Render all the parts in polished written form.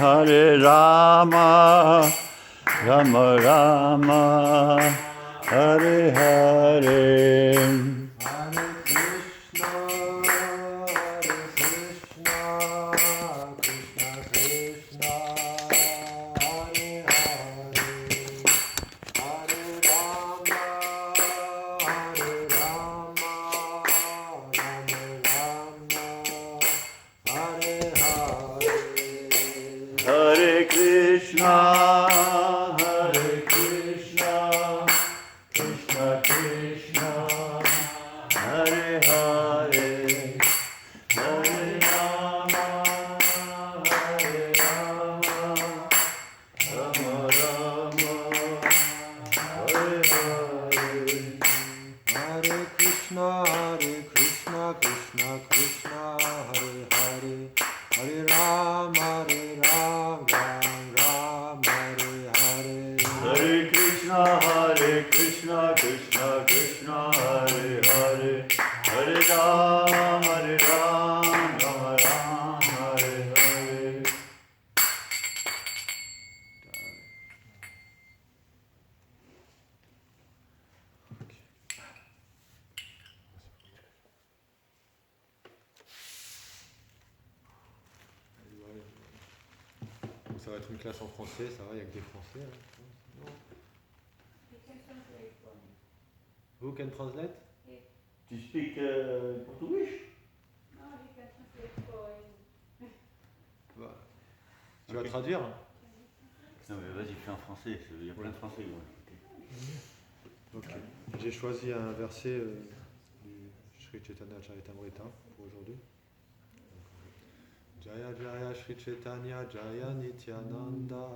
Hare Rama, Rama Rama, Hare Hare. Hare Krishna, Krishna Krishna, Hare Hare, Hare Rama, Rama Rama, Hare Hare. Hare Krishna, Krishna Krishna, Hare Hare, Hare Rama, Rama Rama, Hare Hare. Hare Krishna, Krishna Krishna, Hare Hare, Hare Rama, Ram, Hare Hare. Hare Krishna, Krishna Krishna, Hare Hare, Hare Ram, Rama Ram, Hare Hare. Donc ça va être une classe en français, ça va, il n'y a que des français. Hein. Who can translate? Tu speak Portugais? Bah, tu vas traduire? Non mais vas-y, fais en français, il y a plein de français. Ok. J'ai choisi un verset du Sri Chaitanya Charitamrita pour aujourd'hui. Jaya Jaya Sri Chaitanya Jaya Nityananda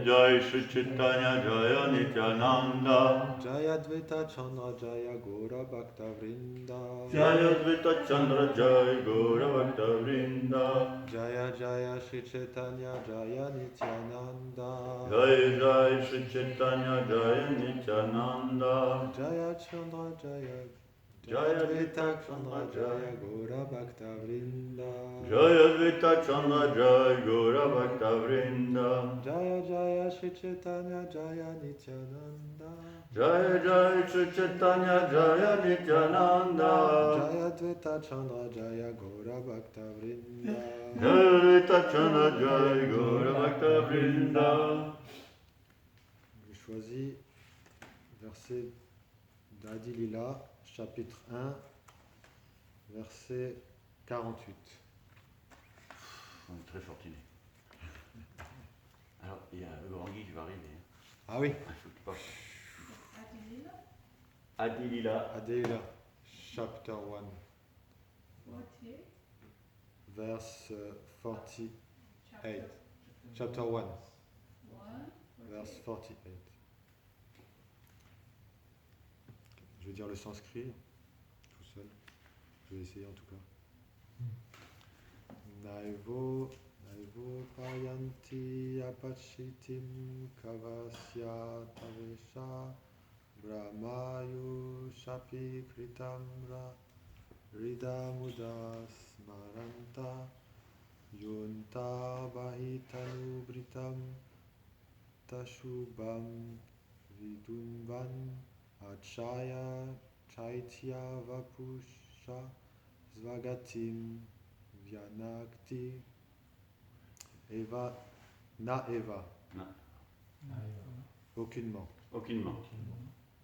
Jai Shri Chaitanya Jaya Nityananda, Jaya Dvaita Chandra Jaya Gora Bhakta Vrinda Jaya Dvaita Chandra Jaya Gaura Bhakta Vrinda, Jaya Jaya Sri Chaitanya Jaya Nityananda Jai Jai Shri Chaitanya Jaya Nityananda, Jaya Chandra Jaya Jaya Dvaita Chandra Jaya Gora Bhakta Vrinda Jaya Dvaita Chandra Jaya Gaura Bhakta Vrinda, Jaya Jaya Sri Chaitanya Jaya Nityananda Jaya Jai Shri Chaitanya Jaya Nityananda, Jaya Dvaita Chandra Jaya Gora Bhakta Vrinda Jaya Dvaita Chandra Jaya Gaura Bhakta Vrinda. J'ai choisi verset d'Adi Lila, chapitre 1, verset 48. On est très fortunés. Alors, il y a le grand Guy qui va arriver. Ah oui, Il faut que tu parles. Adilila. Adi Lila, chapter 1, verse 48. Chapter 1, verse 48. Je vais dire le sanskrit, tout seul. Je vais essayer en tout cas. Naivo payanti apachitim kavasya tavesha brahmayu shapi kritamra ridamudas maranta yunta bahitanu britam tashubam vidunvan achaya chaitya vapusha svagatim Vyanakti Eva Eva aucunement Aucunement.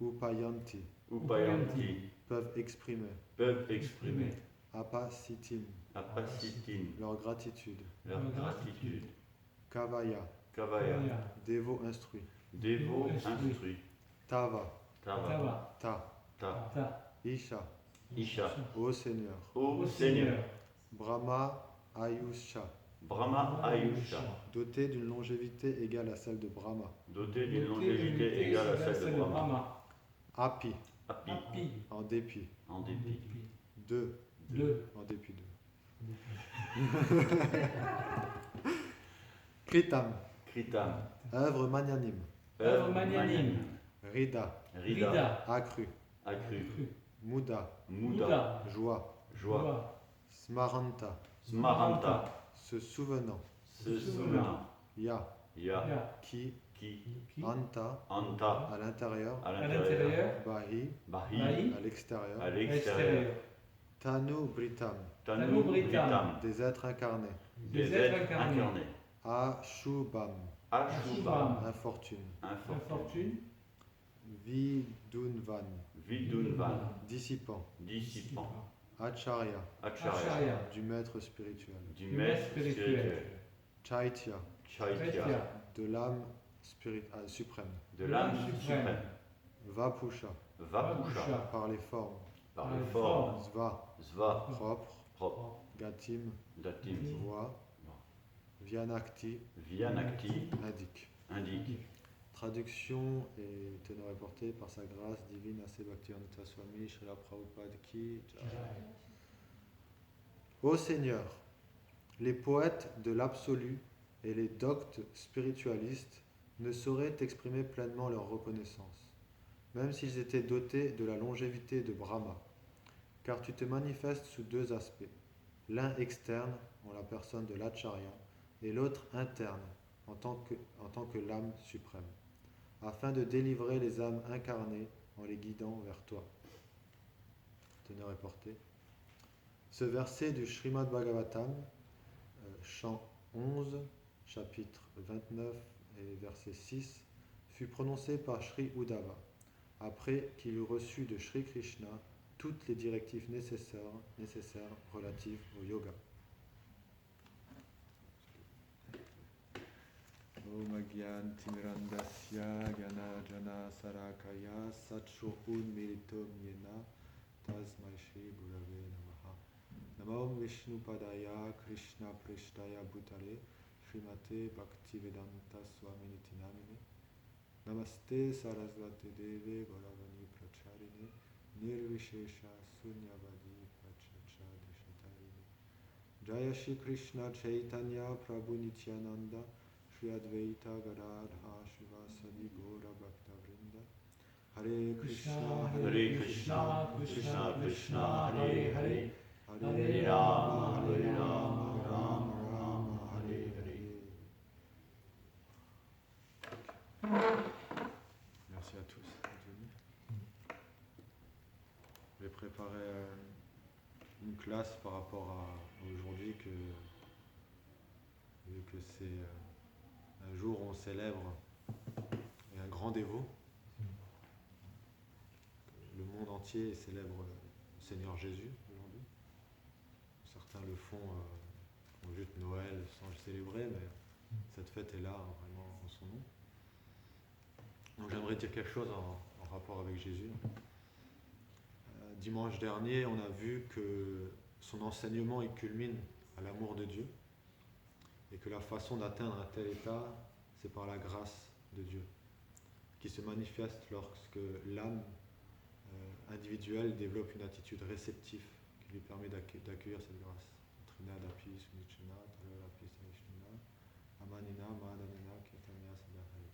Upayanti Upayanti. peuvent exprimer Peuvent exprimer. Apasitim Apasitin. leur gratitude Leur gratitude. Kavaya Kavaya. dévot instruit Dévot instruit. Tava Tava. Ta Ta. Isha Isha. ô Seigneur Ô Seigneur. Brahma Ayusha Brahma Ayusha. doté d'une longévité égale à celle de Brahma Doté d'une longévité égale à celle de Brahma. Api Api. en dépit En dépit. Deux en dépit d'eux Kritam Kritam. œuvre magnanime Œuvre magnanime. Rida Rida. accru Accru. Muda Muda. joie Joie. Smaranta Smaranta. se souvenant Susuna. Ya, Ya. Ki, Ki. Anta, Anta. à l'intérieur, À à l'intérieur. l'intérieur, Bahi, Bahi. Bahi, à l'extérieur, À à l'extérieur. l'extérieur. Tanu Britam, Tanu Britam. des êtres incarnés, Des êtres incarnés. Ashubam, Ashubam. infortune, Infortune. Vidunvan, Vidunvan. dissipant, Dissipant. Acharya, Acharya, du maître spirituel, Du maître spirituel. Chaitya, Chaitya. de l'âme suprême, De l'âme suprême. Vapusha, Vapusha. par les formes, Par les formes. Sva, Sva. propre, Propre. Gatim, Datim. voix, Vyanakti, Vyanakti. indique. Indique. Traduction et teneur portée par sa grâce divine à Bhaktivedanta Swami Srila Prabhupada Ki Jai. Ô Seigneur, les poètes de l'absolu et les doctes spiritualistes ne sauraient exprimer pleinement leur reconnaissance, même s'ils étaient dotés de la longévité de Brahma, car tu te manifestes sous deux aspects, l'un externe en la personne de l'Acharya et l'autre interne en tant que l'âme suprême, afin de délivrer les âmes incarnées en les guidant vers toi. Teneur et portée. Ce verset du Srimad Bhagavatam, chant 11, chapitre 29 et verset 6, fut prononcé par Sri Uddhava, après qu'il eut reçu de Sri Krishna toutes les directives nécessaires relatives au yoga. Om Agyan Timirandasya Gyana Jana Sarakaya Satshokun Meritom Yena Tasmai Shri Gurave Namaha. Namo Vishnu Padaya Krishna Prishtaya Bhutale Srimate Bhaktivedanta Swami Nitinamine. Namaste Sarasvate Deve Gauravani Pracharine Nirvishesha Sunyavadi Pachacha Deshatarine. Jaya Shri Krishna Chaitanya Prabhu Nityananda Shri Advaita Gadadha Shivasadi Gaura Bhakta Vrinda. Hare Krishna, Hare Krishna. Krishna Krishna. Hare Hare. Hare Rama. Hare Rama. Rama Rama. Hare Hare. Merci à tous d'être venus. Je vais préparer une classe par rapport à aujourd'hui, vu que c'est un jour où on célèbre un grand dévot. Le monde entier célèbre le Seigneur Jésus aujourd'hui. Certains le font juste Noël sans le célébrer, mais cette fête est là vraiment en son nom. Donc j'aimerais dire quelque chose en rapport avec Jésus. Dimanche dernier, on a vu que son enseignement il culmine à l'amour de Dieu et que la façon d'atteindre un tel état, c'est par la grâce de Dieu, qui se manifeste lorsque l'âme individuelle développe une attitude réceptive qui lui permet d'accueillir cette grâce. Trinadapi Sunichana, Talarapi Sanishna, Amanina, Madanina, Kirtanya Sadahari.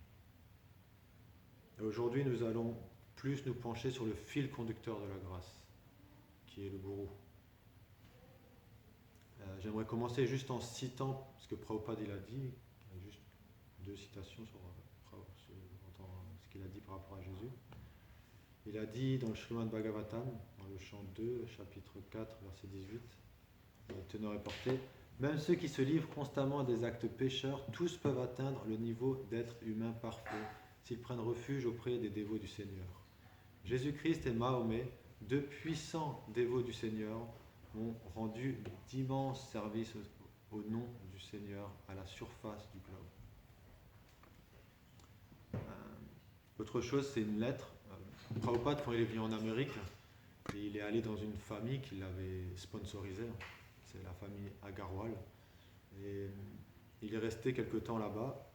Et aujourd'hui, nous allons plus nous pencher sur le fil conducteur de la grâce, qui est le gourou. J'aimerais commencer juste en citant ce que Prabhupada il a dit, il y a juste deux citations sur ce qu'il a dit par rapport à Jésus. Il a dit dans le Srimad Bhagavatam, dans le chant 2, chapitre 4, verset 18, le teneur est porté, même ceux qui se livrent constamment à des actes pécheurs, tous peuvent atteindre le niveau d'être humain parfait s'ils prennent refuge auprès des dévots du Seigneur. Jésus-Christ et Mahomet, deux puissants dévots du Seigneur, ont rendu d'immenses services au nom du Seigneur à la surface du globe. Autre chose, c'est une lettre. Prabhupada, quand il est venu en Amérique, il est allé dans une famille qui l'avait sponsorisé. C'est la famille Agarwal. Et il est resté quelque temps là-bas.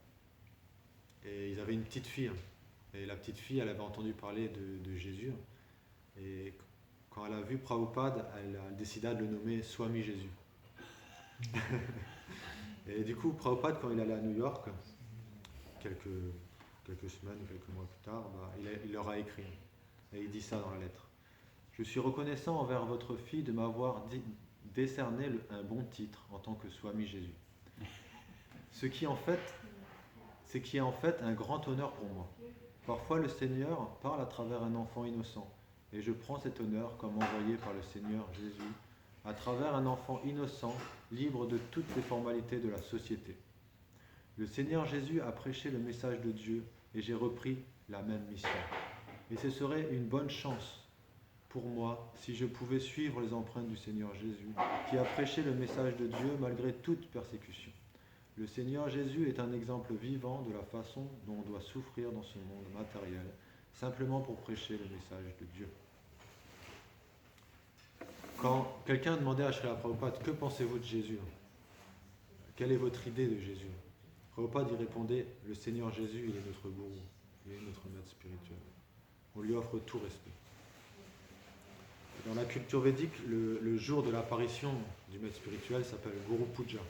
Et ils avaient une petite fille. Et la petite fille, elle avait entendu parler de Jésus. Et quand elle a vu Prabhupada, elle décida de le nommer Swami Jésus. Et du coup, Prabhupada, quand il allait à New York, quelques semaines, quelques mois plus tard, il leur a écrit. Et il dit ça dans la lettre. Je suis reconnaissant envers votre fille de m'avoir décerné un bon titre en tant que Swami Jésus. ce qui est en fait un grand honneur pour moi. Parfois le Seigneur parle à travers un enfant innocent, et je prends cet honneur comme envoyé par le Seigneur Jésus, à travers un enfant innocent, libre de toutes les formalités de la société. Le Seigneur Jésus a prêché le message de Dieu, et j'ai repris la même mission. Et ce serait une bonne chance pour moi si je pouvais suivre les empreintes du Seigneur Jésus, qui a prêché le message de Dieu malgré toute persécution. Le Seigneur Jésus est un exemple vivant de la façon dont on doit souffrir dans ce monde matériel, simplement pour prêcher le message de Dieu. Quand quelqu'un demandait à Srila Prabhupada, que pensez-vous de Jésus? Quelle est votre idée de Jésus? Prabhupada y répondait, le Seigneur Jésus, il est notre gourou, il est notre maître spirituel. On lui offre tout respect. Dans la culture védique, le jour de l'apparition du maître spirituel s'appelle Guru Puja,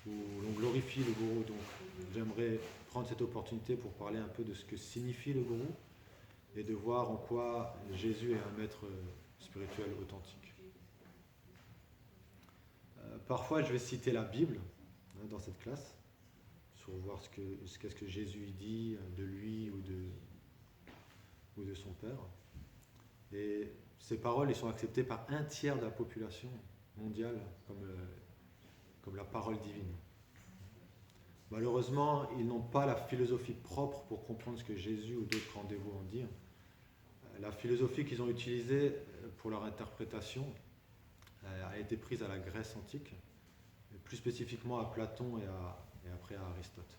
où l'on glorifie le gourou. Donc j'aimerais prendre cette opportunité pour parler un peu de ce que signifie le gourou et de voir en quoi Jésus est un maître spirituel authentique. Parfois je vais citer la Bible dans cette classe, pour voir qu'est-ce que Jésus dit de lui ou de son Père. Et ces paroles, elles sont acceptées par un tiers de la population mondiale comme la parole divine. Malheureusement, ils n'ont pas la philosophie propre pour comprendre ce que Jésus ou d'autres rendez-vous en disent. La philosophie qu'ils ont utilisée pour leur interprétation a été prise à la Grèce antique, et plus spécifiquement à Platon et après à Aristote.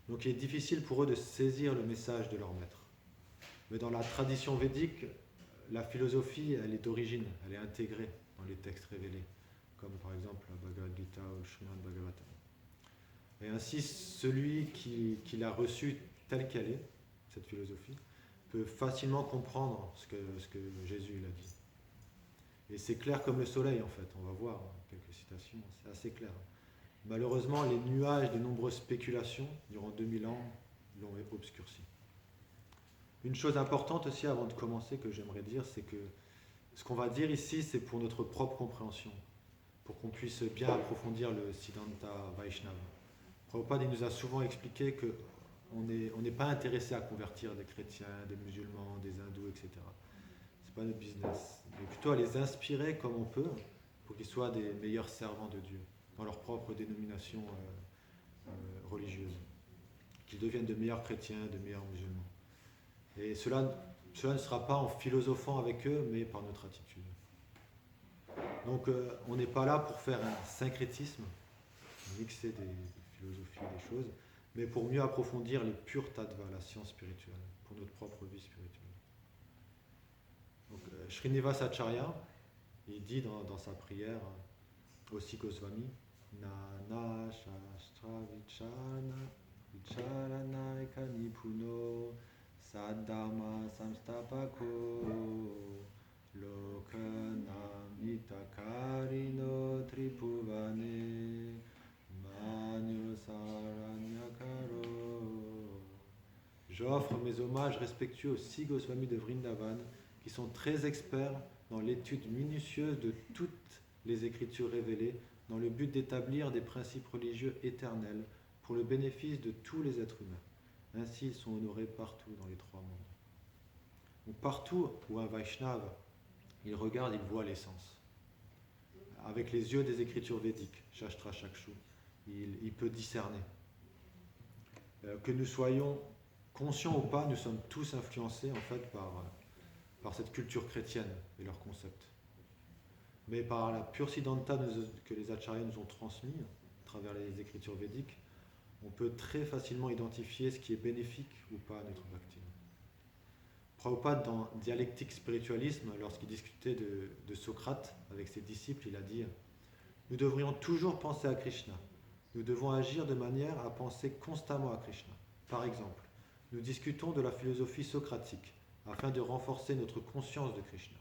Donc il est difficile pour eux de saisir le message de leur maître. Mais dans la tradition védique, la philosophie, elle est d'origine, elle est intégrée dans les textes révélés, comme par exemple la Bhagavad Gita ou le Srimad Bhagavatam. Et ainsi, celui qui l'a reçue telle qu'elle est, cette philosophie, peut facilement comprendre ce que Jésus l'a dit. Et c'est clair comme le soleil, en fait. On va voir quelques citations, c'est assez clair. Malheureusement, les nuages des nombreuses spéculations durant 2000 ans l'ont obscurci. Une chose importante aussi avant de commencer que j'aimerais dire, c'est que ce qu'on va dire ici, c'est pour notre propre compréhension, pour qu'on puisse bien approfondir le Siddhanta Vaishnava. Prabhupada il nous a souvent expliqué qu'on n'est pas intéressé à convertir des chrétiens, des musulmans, des hindous, etc. C'est pas notre business, mais plutôt à les inspirer comme on peut pour qu'ils soient des meilleurs servants de Dieu dans leur propre dénomination religieuse, qu'ils deviennent de meilleurs chrétiens, de meilleurs musulmans. Et cela ne sera pas en philosophant avec eux, mais par notre attitude. Donc on n'est pas là pour faire un syncrétisme, mixer des philosophies, des choses, mais pour mieux approfondir les purs tattva, la science spirituelle, pour notre propre vie spirituelle. Donc Srinivasa Acharya, il dit dans sa prière, aussi Goswami, Nana Shastra Vicharana Eka Nipuno Saddharma Samstapako Lokana Karino Tripuvane Manyo Saranyakaro. J'offre mes hommages respectueux aux 6 Goswamis de Vrindavan qui sont très experts dans l'étude minutieuse de toutes les écritures révélées dans le but d'établir des principes religieux éternels pour le bénéfice de tous les êtres humains. Ainsi, ils sont honorés partout dans les 3 mondes. Donc, partout où un Vaishnava, il regarde, il voit l'essence. Avec les yeux des écritures védiques, Shastra Chakshu, il peut discerner. Que nous soyons conscients ou pas, nous sommes tous influencés en fait par cette culture chrétienne et leurs concepts. Mais par la pure Siddhanta que les acharyas nous ont transmis à travers les écritures védiques, on peut très facilement identifier ce qui est bénéfique ou pas à notre bhakti. Prabhupada, dans Dialectique Spiritualisme, lorsqu'il discutait de Socrate avec ses disciples, il a dit « Nous devrions toujours penser à Krishna. Nous devons agir de manière à penser constamment à Krishna. Par exemple, nous discutons de la philosophie socratique afin de renforcer notre conscience de Krishna.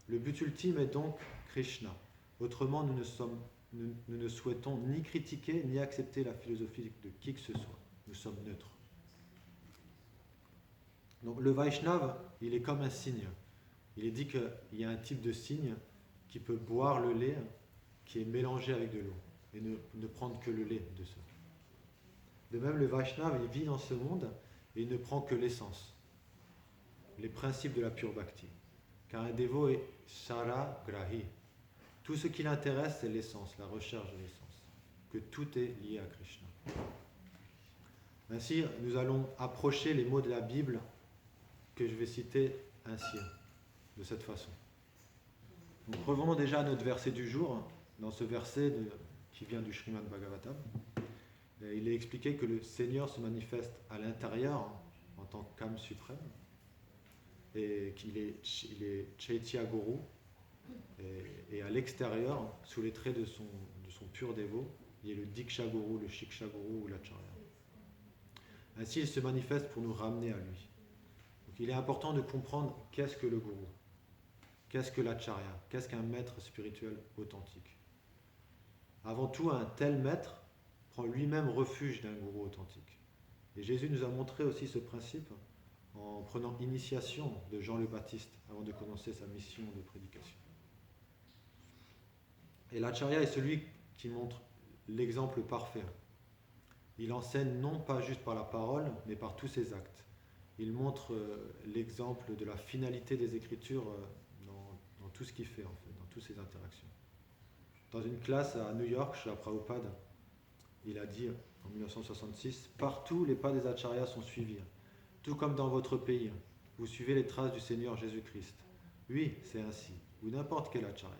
Le but ultime est donc Krishna. Autrement, nous ne souhaitons ni critiquer ni accepter la philosophie de qui que ce soit. Nous sommes neutres. » Donc le Vaishnava, il est comme un cygne. Il est dit qu'il y a un type de cygne qui peut boire le lait qui est mélangé avec de l'eau et ne prendre que le lait de ça. De même, le Vaishnava, il vit dans ce monde et il ne prend que l'essence, les principes de la pure bhakti. Car un dévot est Sharagrahi. Tout ce qui l'intéresse, c'est l'essence, la recherche de l'essence. Que tout est lié à Krishna. Ainsi, nous allons approcher les mots de la Bible que je vais citer ainsi, de cette façon. Donc revenons déjà à notre verset du jour. Dans ce verset qui vient du Srimad Bhagavatam, il est expliqué que le Seigneur se manifeste à l'intérieur en tant qu'âme suprême et qu'il est Chaitya Guru et à l'extérieur, sous les traits de son pur dévot, il est le Diksha Guru, le Shiksha Guru ou l'Acharya. Ainsi, il se manifeste pour nous ramener à lui. Donc, il est important de comprendre qu'est-ce que le Guru, qu'est-ce que l'Acharya, qu'est-ce qu'un maître spirituel authentique. Avant tout, un tel maître prend lui-même refuge d'un gourou authentique. Et Jésus nous a montré aussi ce principe en prenant initiation de Jean le Baptiste avant de commencer sa mission de prédication. Et l'Acharya est celui qui montre l'exemple parfait. Il enseigne non pas juste par la parole, mais par tous ses actes. Il montre l'exemple de la finalité des Écritures dans tout ce qu'il fait, en fait, dans toutes ses interactions. Dans une classe à New York, chez Prabhupada, il a dit en 1966, « Partout les pas des Acharyas sont suivis, tout comme dans votre pays. Vous suivez les traces du Seigneur Jésus-Christ. Oui, c'est ainsi, ou n'importe quel Acharya.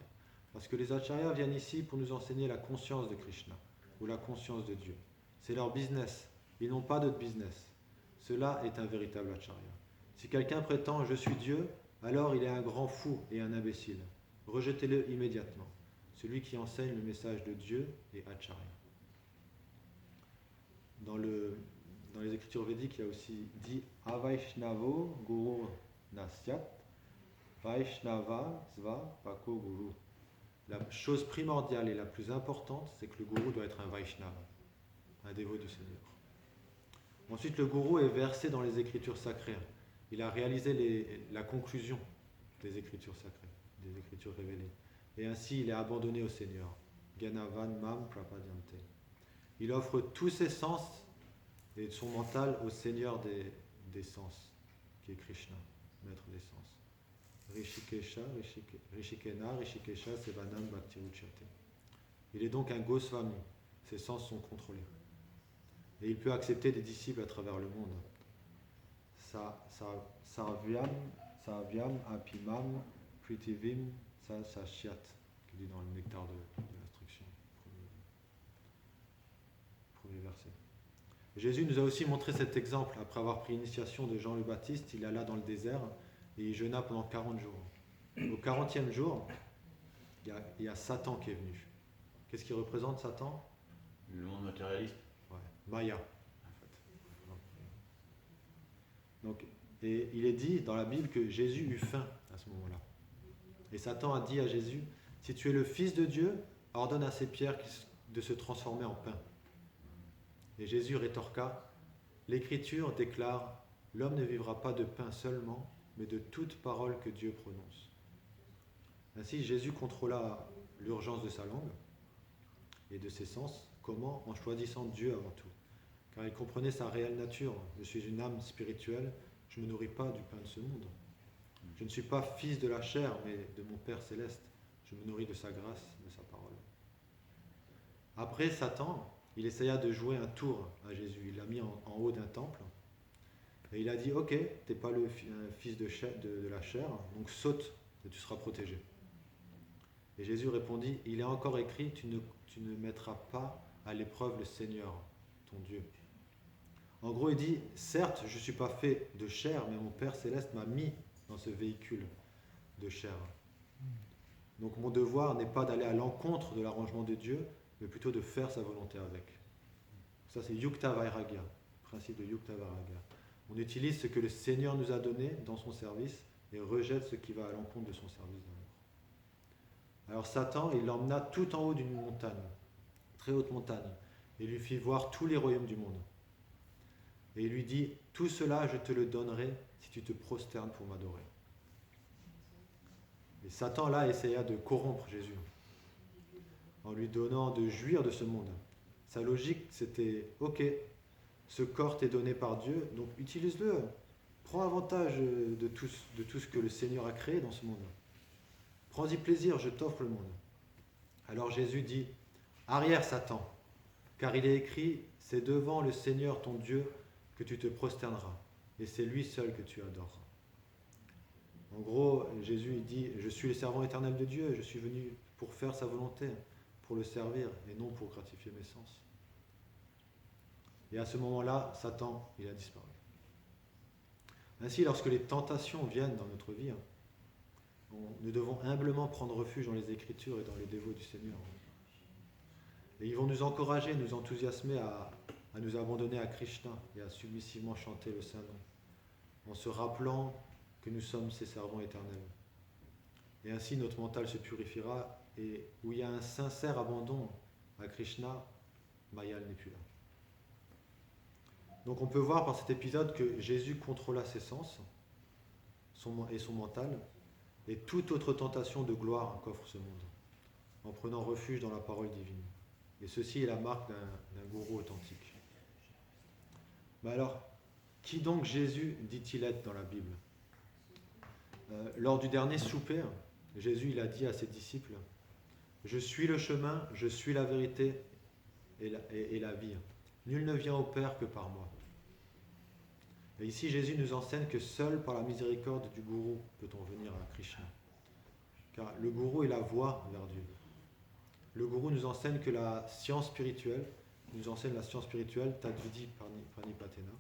Parce que les Acharyas viennent ici pour nous enseigner la conscience de Krishna, ou la conscience de Dieu. C'est leur business, ils n'ont pas d'autre business. Cela est un véritable Acharya. Si quelqu'un prétend « je suis Dieu », alors il est un grand fou et un imbécile. Rejetez-le immédiatement. Celui qui enseigne le message de Dieu est Acharya. Dans les écritures védiques, il y a aussi dit Avaishnavo Guru Nasyat, Vaishnava Sva Pako Guru. La chose primordiale et la plus importante, c'est que le gourou doit être un Vaishnava, un dévot du Seigneur. Ensuite, le gourou est versé dans les écritures sacrées. Il a réalisé la conclusion des écritures sacrées, des écritures révélées. Et ainsi, il est abandonné au Seigneur. Gyanavan Mam Prapadyante. Il offre tous ses sens et son mental au Seigneur des sens, qui est Krishna, maître des sens. Rishikena, Rishikesha, Sevanam, Bhakti Uchyate. Il est donc un Goswami, ses sens sont contrôlés. Et il peut accepter des disciples à travers le monde. Sarvyam, Apimam, Pritivim, Sashyat, qui dit dans le nectar de l'instruction, premier verset. Jésus nous a aussi montré cet exemple. Après avoir pris l'initiation de Jean le Baptiste, il alla dans le désert et il jeûna pendant 40 jours. Au 40e jour, il y a Satan qui est venu. Qu'est-ce qu'il représente, Satan? Le monde matérialiste. Ouais, Maya, en fait. Donc, et il est dit dans la Bible que Jésus eut faim à ce moment-là. Et Satan a dit à Jésus, si tu es le Fils de Dieu, ordonne à ces pierres de se transformer en pain. Et Jésus rétorqua, l'Écriture déclare, l'homme ne vivra pas de pain seulement, mais de toute parole que Dieu prononce. Ainsi, Jésus contrôla l'urgence de sa langue et de ses sens. Comment? En choisissant Dieu avant tout. Car il comprenait sa réelle nature. Je suis une âme spirituelle, je ne me nourris pas du pain de ce monde. Je ne suis pas fils de la chair, mais de mon Père céleste. Je me nourris de sa grâce, de sa parole. Après, Satan, il essaya de jouer un tour à Jésus. Il l'a mis en haut d'un temple. Et il a dit, ok, tu n'es pas le fils de la chair, donc saute et tu seras protégé. Et Jésus répondit, il est encore écrit, tu ne mettras pas à l'épreuve le Seigneur, ton Dieu. En gros, il dit, certes, je ne suis pas fait de chair, mais mon Père céleste m'a mis dans ce véhicule de chair. Donc mon devoir n'est pas d'aller à l'encontre de l'arrangement de Dieu, mais plutôt de faire sa volonté avec. Ça, c'est Yukta Vairagya, le principe de Yukta Vairagya. On utilise ce que le Seigneur nous a donné dans son service et rejette ce qui va à l'encontre de son service d'amour. Alors Satan, il l'emmena tout en haut d'une montagne, très haute montagne, et lui fit voir tous les royaumes du monde. Et il lui dit, tout cela je te le donnerai si tu te prosternes pour m'adorer. Et Satan là essaya de corrompre Jésus, en lui donnant de jouir de ce monde. Sa logique c'était, ok, Ce corps t'est donné par Dieu, donc utilise-le. Prends avantage de tout ce que le Seigneur a créé dans ce monde. Prends-y plaisir, je t'offre le monde. Alors Jésus dit, arrière Satan, car il est écrit, c'est devant le Seigneur ton Dieu que tu te prosterneras, et c'est lui seul que tu adoreras. En gros, Jésus il dit, je suis le servant éternel de Dieu, je suis venu pour faire sa volonté, pour le servir, et non pour gratifier mes sens. Et à ce moment-là, Satan, il a disparu. Ainsi, lorsque les tentations viennent dans notre vie, nous devons humblement prendre refuge dans les Écritures et dans les dévots du Seigneur. Et ils vont nous encourager, nous enthousiasmer à nous abandonner à Krishna et à submissivement chanter le Saint-Nom, en se rappelant que nous sommes ses servants éternels. Et ainsi, notre mental se purifiera, et où il y a un sincère abandon à Krishna, Mayal n'est plus là. Donc on peut voir par cet épisode que Jésus contrôla ses sens et son mental, et toute autre tentation de gloire qu'offre ce monde, en prenant refuge dans la parole divine. Et ceci est la marque d'un gourou authentique. Mais alors, qui donc Jésus dit-il être dans la Bible ? Lors du dernier souper, Jésus il a dit à ses disciples, « Je suis le chemin, je suis la vérité et la vie. Nul ne vient au Père que par moi. » Et ici, Jésus nous enseigne que seul par la miséricorde du gourou peut-on venir à Krishna. Car le gourou est la voie vers Dieu. Le gourou nous enseigne que la science spirituelle, Tadvidi Pranipatena,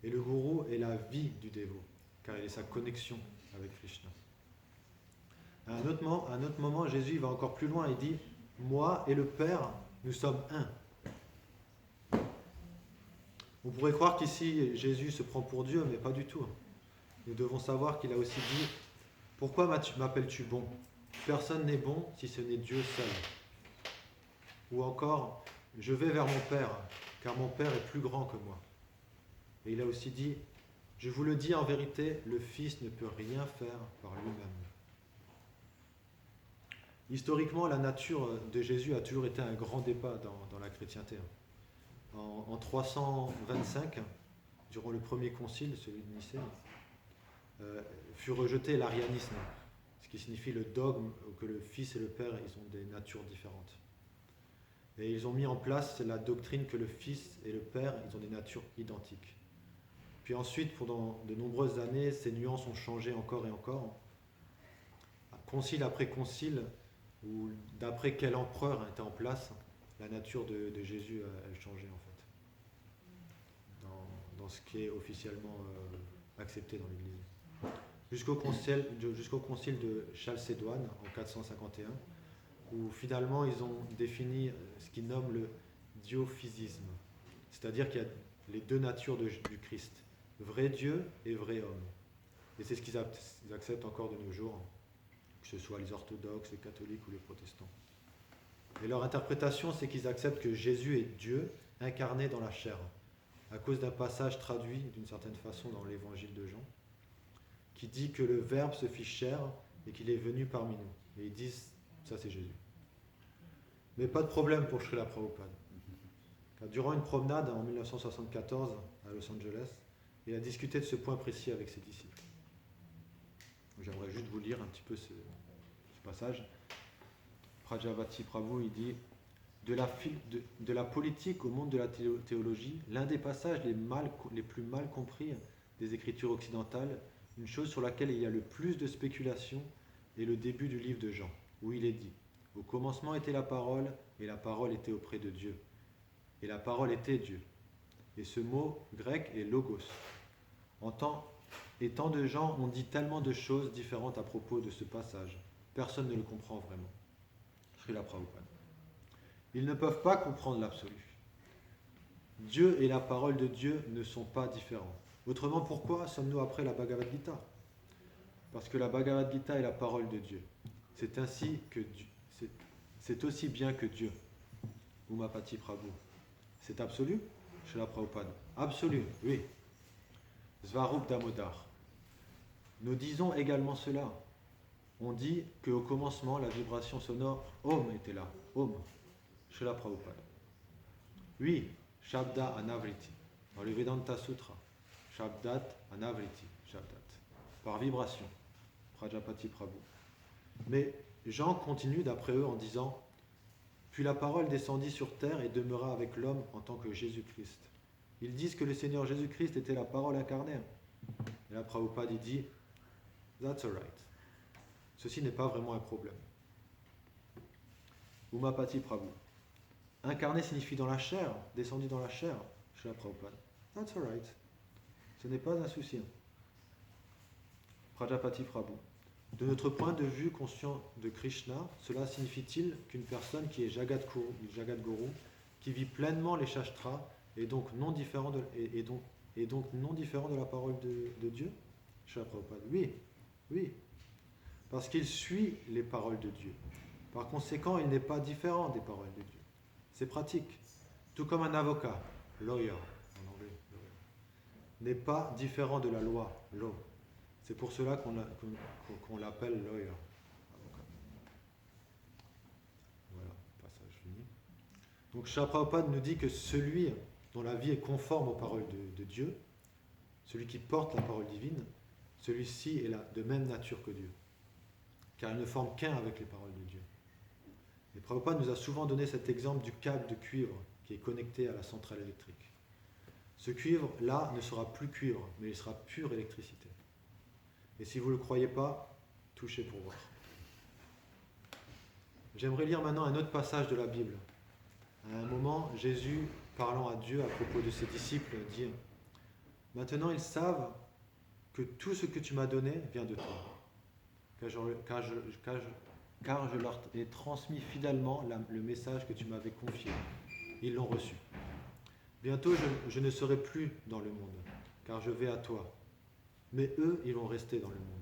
et le gourou est la vie du dévot, car il est sa connexion avec Krishna. À un autre moment, Jésus va encore plus loin et dit « Moi et le Père, nous sommes un ». On pourrait croire qu'ici, Jésus se prend pour Dieu, mais pas du tout. Nous devons savoir qu'il a aussi dit « Pourquoi m'appelles-tu bon ? Personne n'est bon si ce n'est Dieu seul. » Ou encore « Je vais vers mon Père, car mon Père est plus grand que moi. » Et il a aussi dit « Je vous le dis en vérité, le Fils ne peut rien faire par lui-même. » Historiquement, la nature de Jésus a toujours été un grand débat dans la chrétienté. En 325, durant le premier concile, celui de Nicée, fut rejeté l'arianisme, ce qui signifie le dogme que le Fils et le Père ils ont des natures différentes. Et ils ont mis en place la doctrine que le Fils et le Père ils ont des natures identiques. Puis ensuite, pendant de nombreuses années, ces nuances ont changé encore et encore. Concile après concile, où d'après quel empereur était en place, la nature de Jésus elle changeait en fait, dans ce qui est officiellement accepté dans l'Église. Jusqu'au concile de Chalcédoine en 451, où finalement ils ont défini ce qu'ils nomment le diophysisme, c'est-à-dire qu'il y a les deux natures du Christ, vrai Dieu et vrai homme. Et c'est ce qu'ils acceptent encore de nos jours, que ce soit les orthodoxes, les catholiques ou les protestants. Et leur interprétation, c'est qu'ils acceptent que Jésus est Dieu incarné dans la chair, à cause d'un passage traduit d'une certaine façon dans l'évangile de Jean, qui dit que le Verbe se fit chair et qu'il est venu parmi nous. Et ils disent, ça c'est Jésus. Mais pas de problème pour Srila Prabhupada. Car durant une promenade en 1974 à Los Angeles, il a discuté de ce point précis avec ses disciples. J'aimerais juste vous lire un petit peu ce passage. Prajapati Prabhu, il dit de la politique au monde de la théologie, l'un des passages les plus mal compris des écritures occidentales, une chose sur laquelle il y a le plus de spéculation, est le début du livre de Jean, où il est dit « Au commencement était la parole, et la parole était auprès de Dieu. Et la parole était Dieu. » Et ce mot grec est logos. Et tant de gens ont dit tellement de choses différentes à propos de ce passage. Personne ne le comprend vraiment. Srila Prabhupada. Ils ne peuvent pas comprendre l'absolu. Dieu et la parole de Dieu ne sont pas différents. Autrement, pourquoi sommes-nous après la Bhagavad Gita ? Parce que la Bhagavad Gita est la parole de Dieu. C'est ainsi que c'est aussi bien que Dieu. Umapati Prabhu. C'est absolu ? Srila Prabhupada. Absolu, oui. Svarup Damodar. Nous disons également cela. On dit qu'au commencement, la vibration sonore Om était là. Om. Srila Prabhupada. Oui, Shabda Anavriti. dans le Vedanta Sutra, Shabdat Anavriti, Shabdat, par vibration, Prajapati Prabhu. Mais Jean continue d'après eux en disant « Puis la parole descendit sur terre et demeura avec l'homme en tant que Jésus-Christ. » Ils disent que le Seigneur Jésus-Christ était la parole incarnée. Et là, Prabhupada il dit « That's alright. Ceci n'est pas vraiment un problème. » Umapati Prabhu. Incarné signifie dans la chair, descendu dans la chair, chez la Prabhupada. That's alright. Ce n'est pas un souci. Prajapati Prabhu. De notre point de vue conscient de Krishna, cela signifie-t-il qu'une personne qui est Jagadguru, qui vit pleinement les shastras, est donc non différent de la parole de Dieu? Srila Prabhupada. Oui, oui. Parce qu'il suit les paroles de Dieu. Par conséquent, il n'est pas différent des paroles de Dieu. C'est pratique. Tout comme un avocat, lawyer, en anglais, n'est pas différent de la loi, law. C'est pour cela qu'on l'appelle lawyer. Avocat. Voilà, passage fini. Donc Srila Prabhupada nous dit que celui dont la vie est conforme aux paroles de Dieu, celui qui porte la parole divine, celui-ci est de même nature que Dieu. Car il ne forme qu'un avec les paroles de Dieu. Et Prabhupada nous a souvent donné cet exemple du câble de cuivre qui est connecté à la centrale électrique. Ce cuivre-là ne sera plus cuivre, mais il sera pure électricité. Et si vous ne le croyez pas, touchez pour voir. J'aimerais lire maintenant un autre passage de la Bible. À un moment, Jésus, parlant à Dieu à propos de ses disciples, dit « Maintenant ils savent que tout ce que tu m'as donné vient de toi, car je leur ai transmis fidèlement le message que tu m'avais confié. Ils l'ont reçu. Bientôt je ne serai plus dans le monde, car je vais à toi. Mais eux, ils vont rester dans le monde.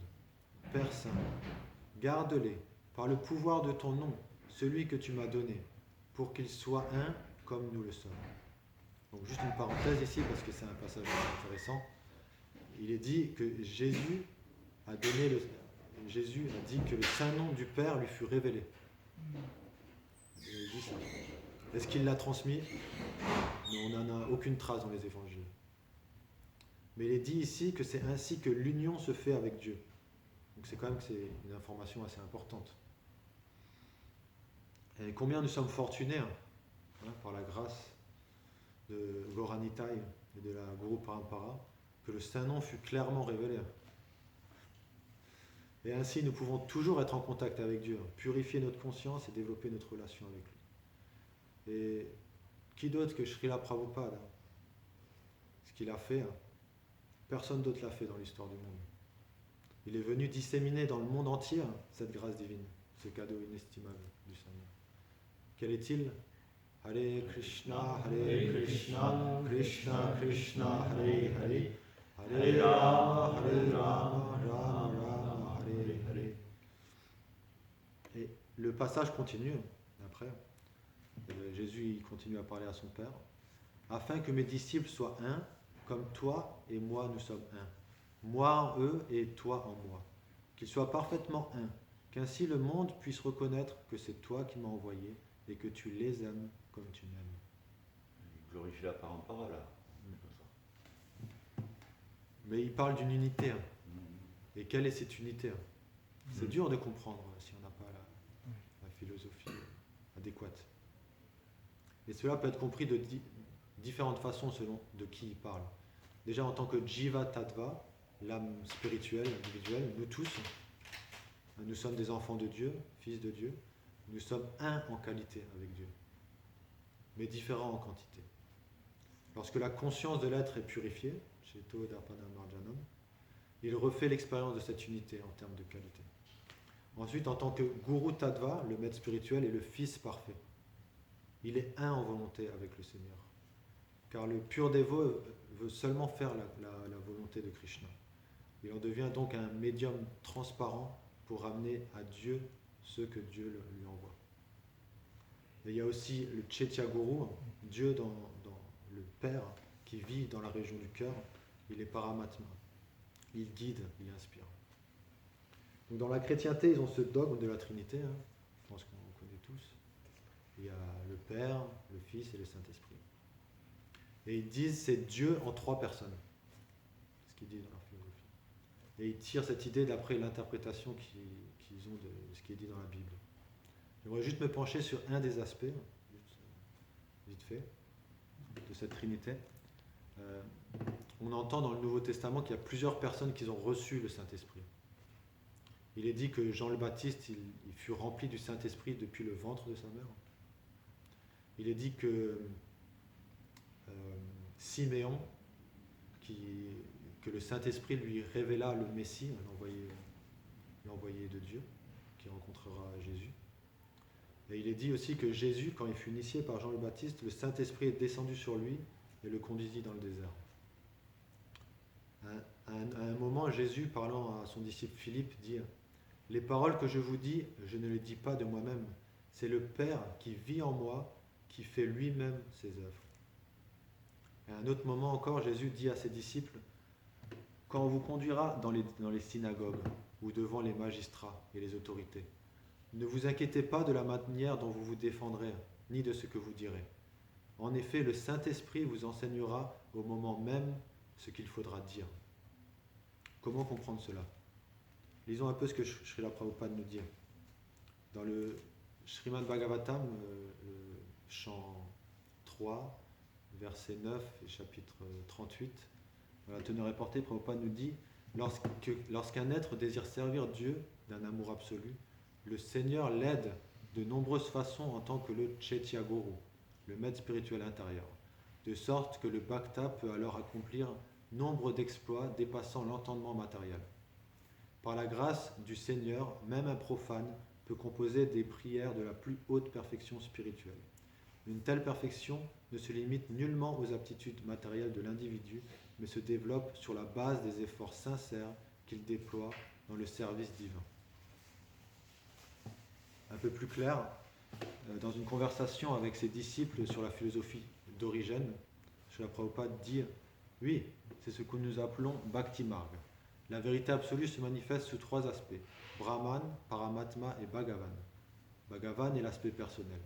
Père Saint, garde-les par le pouvoir de ton nom, celui que tu m'as donné, pour qu'ils soient un comme nous le sommes. » Donc juste une parenthèse ici, parce que c'est un passage intéressant. Il est dit que Jésus a dit que le saint nom du Père lui fut révélé. Il dit ça. Est-ce qu'il l'a transmis? On n'en a aucune trace dans les évangiles. Mais il est dit ici que c'est ainsi que l'union se fait avec Dieu. Donc c'est une information assez importante. Et combien nous sommes fortunés par la grâce de Gauranitai et de la Guru Parampara, que le Saint-Nom fut clairement révélé. Et ainsi, nous pouvons toujours être en contact avec Dieu, purifier notre conscience et développer notre relation avec lui. Et qui d'autre que Srila Prabhupada? Ce qu'il a fait, personne d'autre l'a fait dans l'histoire du monde. Il est venu disséminer dans le monde entier cette grâce divine, ce cadeau inestimable du Seigneur. Quel est-il? Hare Krishna, Krishna Krishna, Hare Hare, Hare Rama, Rama Rama, Hare Hare. Et le passage continue après. Jésus il continue à parler à son Père. Afin que mes disciples soient un, comme toi et moi nous sommes un. Moi en eux et toi en moi. Qu'ils soient parfaitement un, qu'ainsi le monde puisse reconnaître que c'est toi qui m'as envoyé et que tu les aimes comme tu m'aimes. Il glorifie la parampara là. Mais il parle d'une unité. Et quelle est cette unité? C'est dur de comprendre si on n'a pas la philosophie adéquate. Et cela peut être compris de différentes façons selon de qui il parle. Déjà en tant que Jiva Tattva, l'âme spirituelle, individuelle, nous tous, nous sommes des enfants de Dieu, fils de Dieu, nous sommes un en qualité avec Dieu, mais différents en quantité. Lorsque la conscience de l'être est purifiée, Cheto Darpanam Marjanam, il refait l'expérience de cette unité en termes de qualité. Ensuite, en tant que Guru Tattva, le maître spirituel est le fils parfait. Il est un en volonté avec le Seigneur. Car le pur dévot veut seulement faire la volonté de Krishna. Il en devient donc un médium transparent pour ramener à Dieu ce que Dieu lui envoie. Et il y a aussi le Chaitya Guru, Dieu dans le Père, qui vit dans la région du cœur. Il est Paramatma. Il guide, il inspire. Donc dans la chrétienté, ils ont ce dogme de la Trinité, je pense qu'on connaît tous. Il y a le Père, le Fils et le Saint-Esprit. Et ils disent c'est Dieu en 3 personnes. C'est ce qu'ils disent dans leur philosophie. Et ils tirent cette idée d'après l'interprétation qu'ils ont de ce qui est dit dans la Bible. J'aimerais juste me pencher sur un des aspects, vite fait, de cette Trinité. On entend dans le Nouveau Testament qu'il y a plusieurs personnes qui ont reçu le Saint-Esprit. Il est dit que Jean le Baptiste, il fut rempli du Saint-Esprit depuis le ventre de sa mère. Il est dit que Siméon, que le Saint-Esprit lui révéla le Messie, l'envoyé de Dieu, qui rencontrera Jésus. Et il est dit aussi que Jésus, quand il fut initié par Jean le Baptiste, le Saint-Esprit est descendu sur lui et le conduisit dans le désert. À un moment, Jésus, parlant à son disciple Philippe, dit « Les paroles que je vous dis, je ne les dis pas de moi-même. C'est le Père qui vit en moi, qui fait lui-même ses œuvres. » Et à un autre moment encore, Jésus dit à ses disciples « Quand on vous conduira dans les synagogues ou devant les magistrats et les autorités, ne vous inquiétez pas de la manière dont vous vous défendrez, ni de ce que vous direz. En effet, le Saint-Esprit vous enseignera au moment même ce qu'il faudra dire. » Comment comprendre cela? Lisons un peu ce que Srila Prabhupada nous dit. Dans le Srimad Bhagavatam, le chant 3, verset 9 et chapitre 38, dans la teneur reportée, Prabhupada nous dit « Lorsqu'un être désire servir Dieu d'un amour absolu, le Seigneur l'aide de nombreuses façons en tant que le Chaitya Guru, le maître spirituel intérieur, de sorte que le Bhakta peut alors accomplir nombre d'exploits dépassant l'entendement matériel. Par la grâce du Seigneur, même un profane peut composer des prières de la plus haute perfection spirituelle. Une telle perfection ne se limite nullement aux aptitudes matérielles de l'individu, mais se développe sur la base des efforts sincères qu'il déploie dans le service divin. » Un peu plus clair, dans une conversation avec ses disciples sur la philosophie d'Origène, Srila Prabhupada dit « Oui, c'est ce que nous appelons Bhakti Marga. La vérité absolue se manifeste sous 3 aspects, Brahman, Paramatma et Bhagavan. Bhagavan est l'aspect personnel.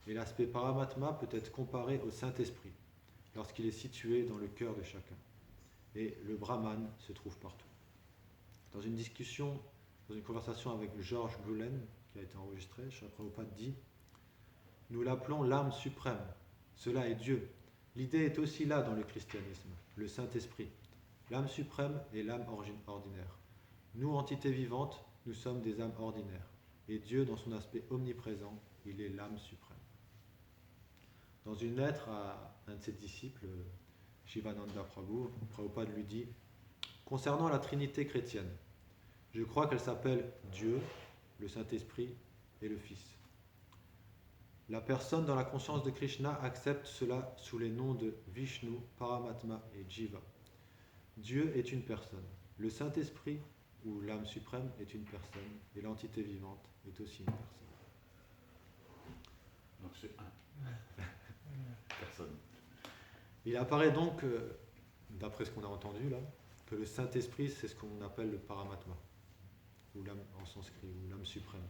Et l'aspect Paramatma peut être comparé au Saint-Esprit, lorsqu'il est situé dans le cœur de chacun. Et le Brahman se trouve partout. Dans une discussion, dans une conversation avec George Gulen, qui a été enregistré, Srila Prabhupada dit « Nous l'appelons l'âme suprême. Cela est Dieu. L'idée est aussi là dans le christianisme, le Saint-Esprit. L'âme suprême est l'âme ordinaire. Nous, entités vivantes, nous sommes des âmes ordinaires. Et Dieu, dans son aspect omniprésent, il est l'âme suprême. » Dans une lettre à un de ses disciples, Shivananda Prabhu, Prabhupada lui dit « Concernant la Trinité chrétienne, je crois qu'elle s'appelle Dieu, le Saint-Esprit et le Fils. La personne dans la conscience de Krishna accepte cela sous les noms de Vishnu, Paramatma et Jiva. Dieu est une personne. Le Saint-Esprit, ou l'âme suprême, est une personne. Et l'entité vivante est aussi une personne. » Donc c'est un. Personne. Il apparaît donc, d'après ce qu'on a entendu là, que le Saint-Esprit, c'est ce qu'on appelle le Paramatma, ou l'âme en sanskrit, ou l'âme suprême.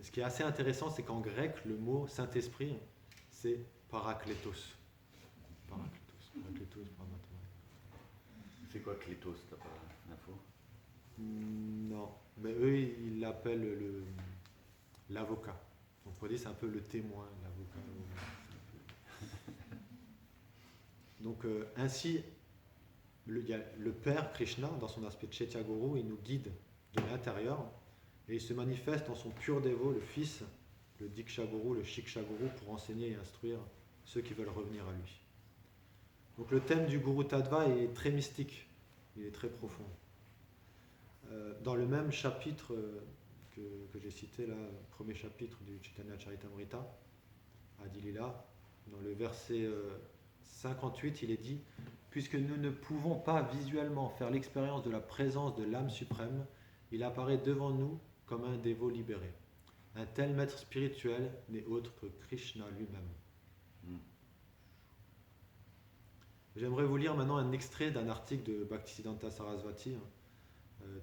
Ce qui est assez intéressant, c'est qu'en grec, le mot Saint-Esprit, c'est Parakletos. Parakletos, Paramatma. C'est quoi Clétos? T'as pas l'info? Non, mais eux, ils l'appellent l'avocat. On pourrait dire c'est un peu le témoin, l'avocat. Donc ainsi, il y a le Père Krishna, dans son aspect Chaitya Guru, il nous guide de l'intérieur et il se manifeste en son pur dévot, le Fils, le Diksha Guru, le Shiksha Guru, pour enseigner et instruire ceux qui veulent revenir à lui. Donc le thème du Guru Tattva est très mystique, il est très profond. Dans le même chapitre que j'ai cité, là, le premier chapitre du Chaitanya Charitamrita, Adi Lila, dans le verset 58, il est dit « Puisque nous ne pouvons pas visuellement faire l'expérience de la présence de l'âme suprême, il apparaît devant nous comme un dévot libéré. Un tel maître spirituel n'est autre que Krishna lui-même. » J'aimerais vous lire maintenant un extrait d'un article de Bhaktisiddhanta Sarasvati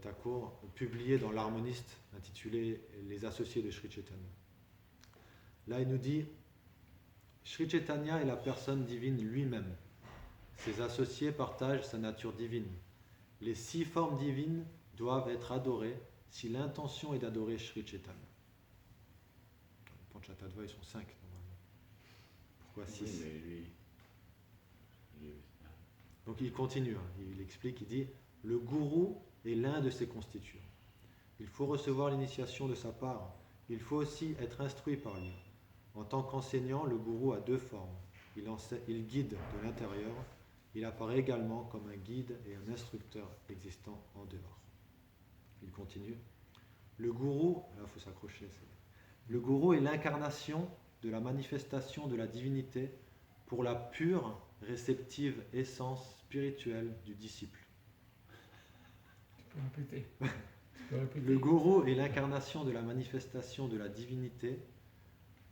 Thakur, publié dans l'Harmoniste, intitulé « Les associés de Sri Chaitanya ». Là, il nous dit « Sri Chaitanya est la personne divine lui-même. Ses associés partagent sa nature divine. Les 6 formes divines doivent être adorées si l'intention est d'adorer Sri Chaitanya. Les Panchatattva, ils sont 5 normalement. Pourquoi 6? Oui, mais lui, Donc il continue, il explique, il dit « Le gourou est l'un de ses constituants. Il faut recevoir l'initiation de sa part. Il faut aussi être instruit par lui. En tant qu'enseignant, le gourou a 2 formes. Il guide de l'intérieur. Il apparaît également comme un guide et un instructeur existant en dehors. » Il continue. Le gourou, là il faut s'accrocher, le gourou est l'incarnation de la manifestation de la divinité pour la pure, réceptive essence spirituelle du disciple. Tu peux répéter. Tu peux répéter. Le gourou est l'incarnation de la manifestation de la divinité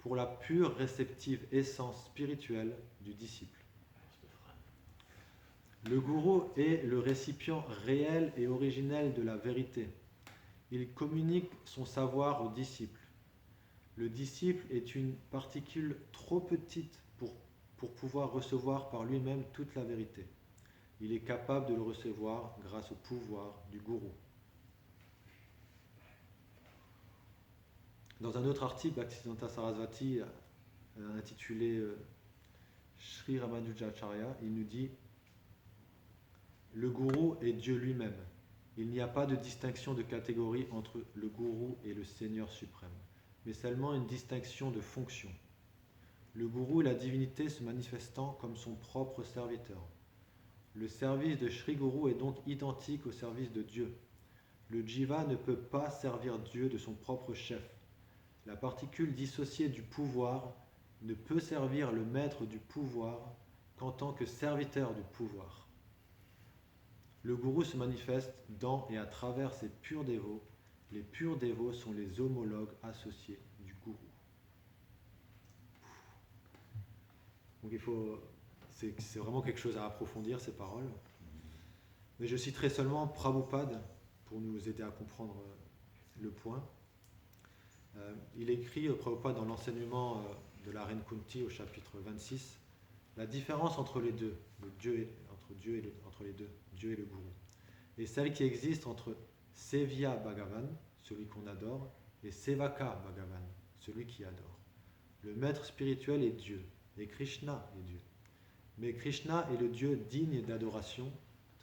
pour la pure, réceptive essence spirituelle du disciple. Le gourou est le récipient réel et originel de la vérité. Il communique son savoir au disciple. Le disciple est une particule trop petite pour pouvoir recevoir par lui-même toute la vérité. Il est capable de le recevoir grâce au pouvoir du gourou. Dans un autre article, Bhaktisiddhanta Sarasvati, intitulé Sri Ramanujacharya, il nous dit « Le gourou est Dieu lui-même. Il n'y a pas de distinction de catégorie entre le gourou et le Seigneur suprême, mais seulement une distinction de fonction. Le gourou est la divinité se manifestant comme son propre serviteur. Le service de Sri Guru est donc identique au service de Dieu. Le jiva ne peut pas servir Dieu de son propre chef. La particule dissociée du pouvoir ne peut servir le maître du pouvoir qu'en tant que serviteur du pouvoir. Le gourou se manifeste dans et à travers ses purs dévots. Les purs dévots sont les homologues associés du gourou. Donc c'est vraiment quelque chose à approfondir, ces paroles. Mais je citerai seulement Prabhupada pour nous aider à comprendre le point. Il écrit, Prabhupada, dans l'enseignement de la Reine Kunti au chapitre 26, la différence entre les deux, entre les deux, Dieu et le gourou, et celle qui existe entre Sevya Bhagavan, celui qu'on adore, et Sevaka Bhagavan, celui qui adore. Le maître spirituel est Dieu, et Krishna est Dieu. Mais Krishna est le Dieu digne d'adoration,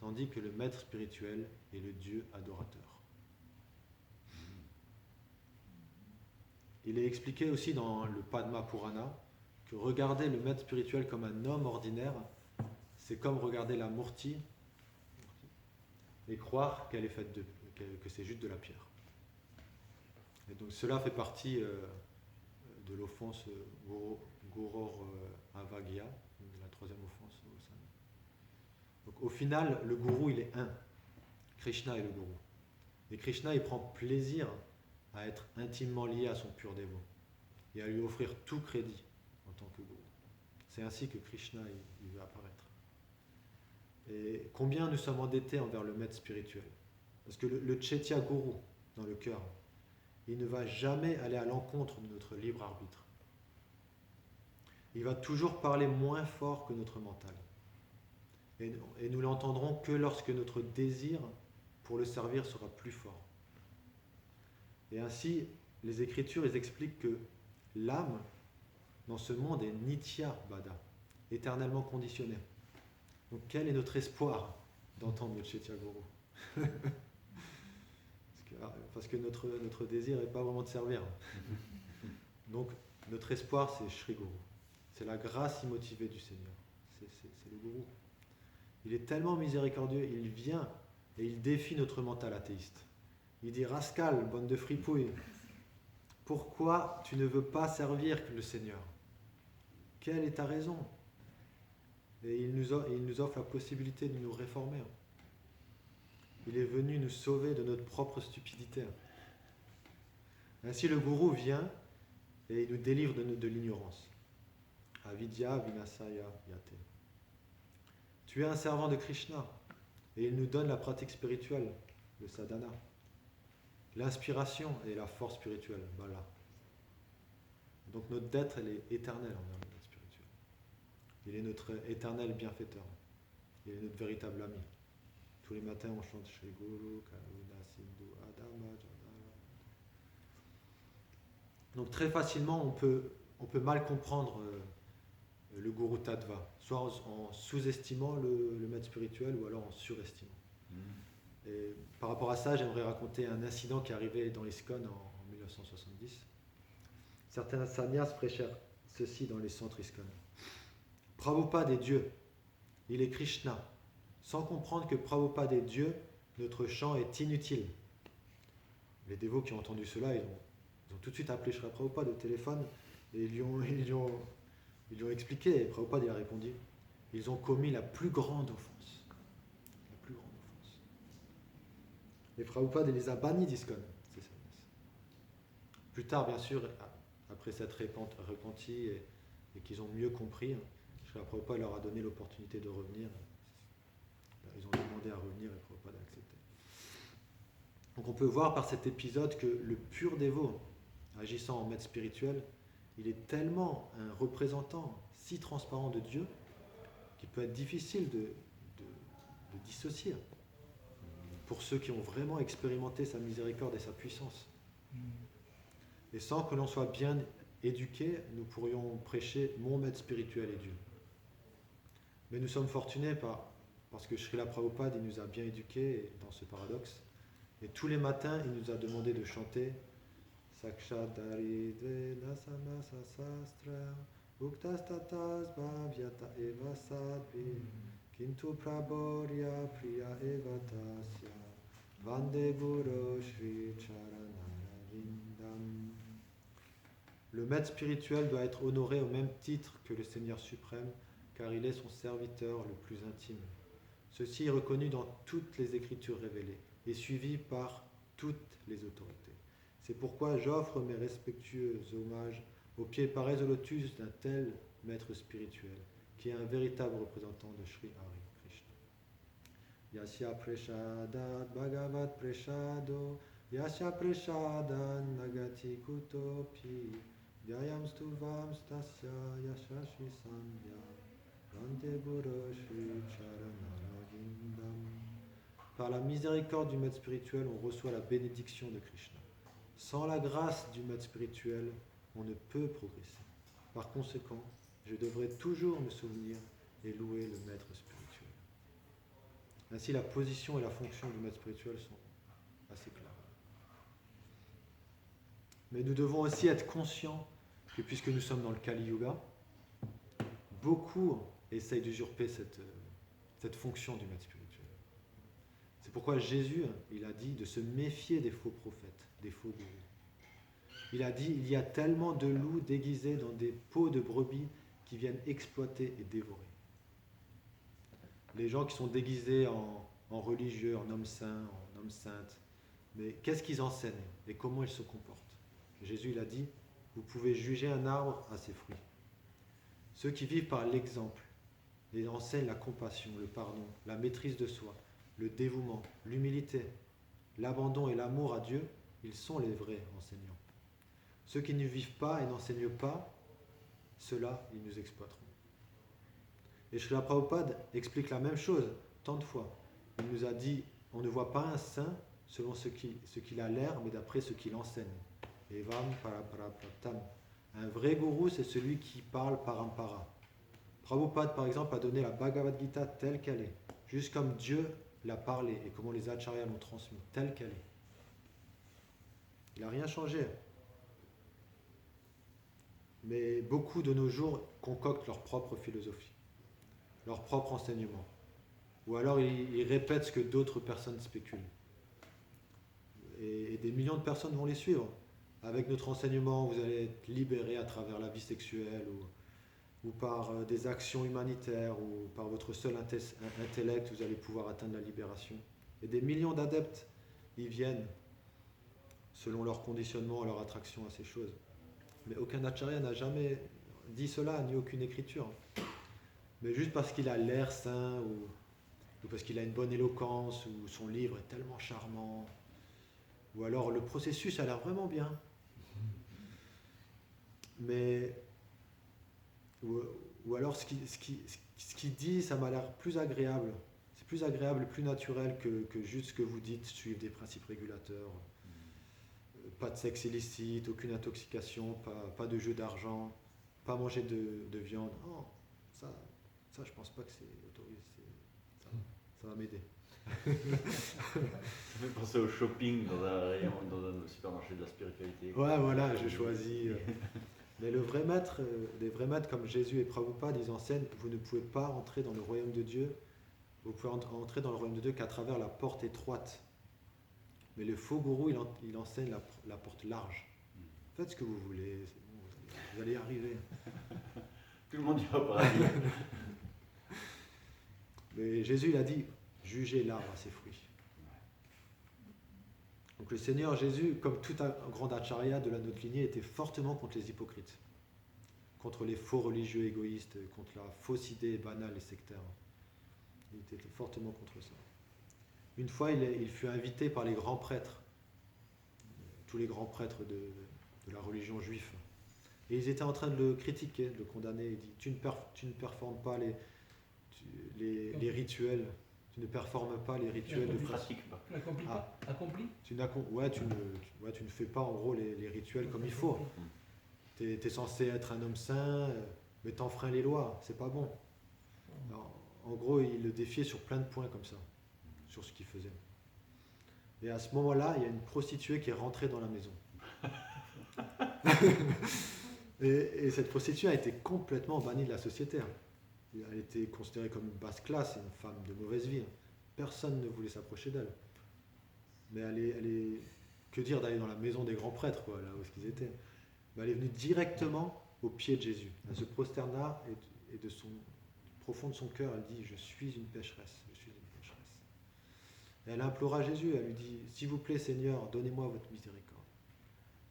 tandis que le maître spirituel est le Dieu adorateur. Il est expliqué aussi dans le Padma Purana que regarder le maître spirituel comme un homme ordinaire, c'est comme regarder la murti et croire qu'elle est faite que c'est juste de la pierre. Et donc cela fait partie de l'offense Goror Avagya, la troisième offense au sein. Donc au final, le gourou il est un. Krishna est le gourou. Et Krishna il prend plaisir à être intimement lié à son pur dévot et à lui offrir tout crédit en tant que gourou. C'est ainsi que Krishna il veut apparaître. Et combien nous sommes endettés envers le maître spirituel. Parce que le Chaitya Guru dans le cœur, il ne va jamais aller à l'encontre de notre libre arbitre. Il va toujours parler moins fort que notre mental. Et nous l'entendrons que lorsque notre désir pour le servir sera plus fort. Et ainsi, les Écritures ils expliquent que l'âme dans ce monde est nitya bada, éternellement conditionnée. Donc quel est notre espoir d'entendre le Chaitya Guru? Parce que notre désir n'est pas vraiment de servir. Donc notre espoir c'est Sri Guru. C'est la grâce immotivée du Seigneur. C'est le Guru. Il est tellement miséricordieux, il vient et il défie notre mental athéiste. Il dit « Rascal, bande de fripouilles, pourquoi tu ne veux pas servir le Seigneur? Quelle est ta raison ?» Et il nous offre la possibilité de nous réformer. Il est venu nous sauver de notre propre stupidité. Ainsi le gourou vient et il nous délivre de l'ignorance. Avidya vinasaya yate. Tu es un servant de Krishna et il nous donne la pratique spirituelle, le sadhana. L'inspiration et la force spirituelle, bala. Donc notre dette, elle est éternelle envers le maître spirituel. Il est notre éternel bienfaiteur. Il est notre véritable ami. Tous les matins, on chante Shri Guru, Karuna, Sindhu, Adama, Jana. Donc très facilement, on peut mal comprendre le Guru Tattva, soit en sous-estimant le maître spirituel ou alors en surestimant. Et par rapport à ça, j'aimerais raconter un incident qui est arrivé dans l'ISKCON en 1970. Certains sannyas prêchèrent ceci dans les centres ISKCON. Prabhupada est Dieu, il est Krishna. Sans comprendre que Prabhupada est Dieu, notre chant est inutile. Les dévots qui ont entendu cela, ils ont tout de suite appelé Srila Prabhupada au téléphone et ils lui ont expliqué. Et Prabhupada il a répondu, ils ont commis la plus grande offense. La plus grande offense. Et Prabhupada il les a bannis d'ISKCON, ces sannyas. Plus tard, bien sûr, après s'être repentis et qu'ils ont mieux compris, Srila Prabhupada leur a donné l'opportunité de revenir. Ils ont demandé à revenir et Prabhupada a accepté. Donc on peut voir par cet épisode que le pur dévot, agissant en maître spirituel, il est tellement un représentant si transparent de Dieu qu'il peut être difficile de dissocier pour ceux qui ont vraiment expérimenté sa miséricorde et sa puissance. Et sans que l'on soit bien éduqué, nous pourrions prêcher mon maître spirituel est Dieu. Mais nous sommes fortunés parce que Srila Prabhupada il nous a bien éduqués dans ce paradoxe. Et tous les matins, il nous a demandé de chanter Sakshadari Dvenasana Sasastra Uktastatas Bhavyata Eva Sadvi Kintu Praborya Priya Eva Tasya Vande Guru Shri Charanarayindam. Le maître spirituel doit être honoré au même titre que le Seigneur suprême, car il est son serviteur le plus intime. Ceci est reconnu dans toutes les Écritures révélées et suivi par toutes les autorités. C'est pourquoi j'offre mes respectueux hommages aux pieds parés au lotus d'un tel maître spirituel, qui est un véritable représentant de Sri Hari Krishna. Yasya Prashadat Bhagavat Prashado Yasya Prashadan Nagati Kutopi Vyayam Stuvam Stasya Yashashi Sandhya Vande Guru Shri Charanarayindam. Par la miséricorde du maître spirituel, on reçoit la bénédiction de Krishna. Sans la grâce du maître spirituel, on ne peut progresser. Par conséquent, je devrais toujours me souvenir et louer le maître spirituel. Ainsi, la position et la fonction du maître spirituel sont assez claires. Mais nous devons aussi être conscients que puisque nous sommes dans le Kali Yuga, beaucoup essayent d'usurper cette fonction du maître spirituel. C'est pourquoi Jésus, il a dit de se méfier des faux prophètes, des faux gurus. Il a dit, il y a tellement de loups déguisés dans des peaux de brebis qui viennent exploiter et dévorer. Les gens qui sont déguisés en religieux, en hommes saints, en hommes saintes, mais qu'est-ce qu'ils enseignent et comment ils se comportent? Jésus, il a dit, vous pouvez juger un arbre à ses fruits. Ceux qui vivent par l'exemple, ils enseignent la compassion, le pardon, la maîtrise de soi, le dévouement, l'humilité, l'abandon et l'amour à Dieu, ils sont les vrais enseignants. Ceux qui ne vivent pas et n'enseignent pas, ceux-là, ils nous exploiteront. Et Srila Prabhupada explique la même chose tant de fois. Il nous a dit, on ne voit pas un saint selon ce qu'il a l'air, mais d'après ce qu'il enseigne. Evam parapraptam. Un vrai gourou, c'est celui qui parle parampara. Prabhupada, par exemple, a donné la Bhagavad Gita telle qu'elle est, juste comme Dieu l'a parlé et comment les acharyas l'ont transmis, telle qu'elle est. Il n'a rien changé. Mais beaucoup de nos jours concoctent leur propre philosophie, leur propre enseignement. Ou alors ils répètent ce que d'autres personnes spéculent. Et des millions de personnes vont les suivre. Avec notre enseignement, vous allez être libéré à travers la vie sexuelle ou par des actions humanitaires ou par votre seul intellect, vous allez pouvoir atteindre la libération. Et des millions d'adeptes, ils viennent selon leur conditionnement, leur attraction à ces choses. Mais aucun acharya n'a jamais dit cela, ni aucune écriture. Mais juste parce qu'il a l'air saint ou parce qu'il a une bonne éloquence ou son livre est tellement charmant, ou alors le processus a l'air vraiment bien. Mais ou ou alors ce qu'il dit, ça m'a l'air plus agréable. C'est plus agréable, plus naturel que juste ce que vous dites, suivre des principes régulateurs. Pas de sexe illicite, aucune intoxication, pas de jeu d'argent, pas manger de viande. Oh, ça, je pense pas que c'est autorisé. Ça va m'aider. Ça fait penser au shopping dans un supermarché de la spiritualité. Ouais, voilà, j'ai choisi. Mais les vrais maîtres comme Jésus et Prabhupada, ils enseignent, vous ne pouvez pas entrer dans le royaume de Dieu. Vous pouvez entrer dans le royaume de Dieu qu'à travers la porte étroite. Mais le faux gourou, il enseigne la porte large. Faites ce que vous voulez, c'est bon, vous allez y arriver. Tout le monde ira au paradis. Mais Jésus, il a dit, jugez l'arbre à ses fruits. Donc le Seigneur Jésus, comme tout un grand acharya de notre lignée, était fortement contre les hypocrites, contre les faux religieux égoïstes, contre la fausse idée banale et sectaire. Il était fortement contre ça. Une fois, il fut invité par les grands prêtres, tous les grands prêtres de la religion juive. Et ils étaient en train de le critiquer, de le condamner. Il dit, tu ne performes pas les rituels, tu ne performes pas les rituels de pratique. Tu n'accomplis pas. Accompli. Tu ne fais pas en gros les rituels comme il faut. Tu es censé être un homme saint, mais t'enfreins les lois, c'est pas bon. Alors, en gros, il le défiait sur plein de points comme ça, sur ce qu'il faisait. Et à ce moment-là, il y a une prostituée qui est rentrée dans la maison. et cette prostituée a été complètement bannie de la société. Elle était considérée comme une basse classe, une femme de mauvaise vie. Personne ne voulait s'approcher d'elle. Mais que dire d'aller dans la maison des grands prêtres, quoi, là où ils étaient. Mais elle est venue directement au pied de Jésus. Elle se prosterna et du profond de son cœur, elle dit, je suis une pécheresse, je suis une pécheresse. Et elle implora Jésus, elle lui dit, s'il vous plaît Seigneur, donnez-moi votre miséricorde.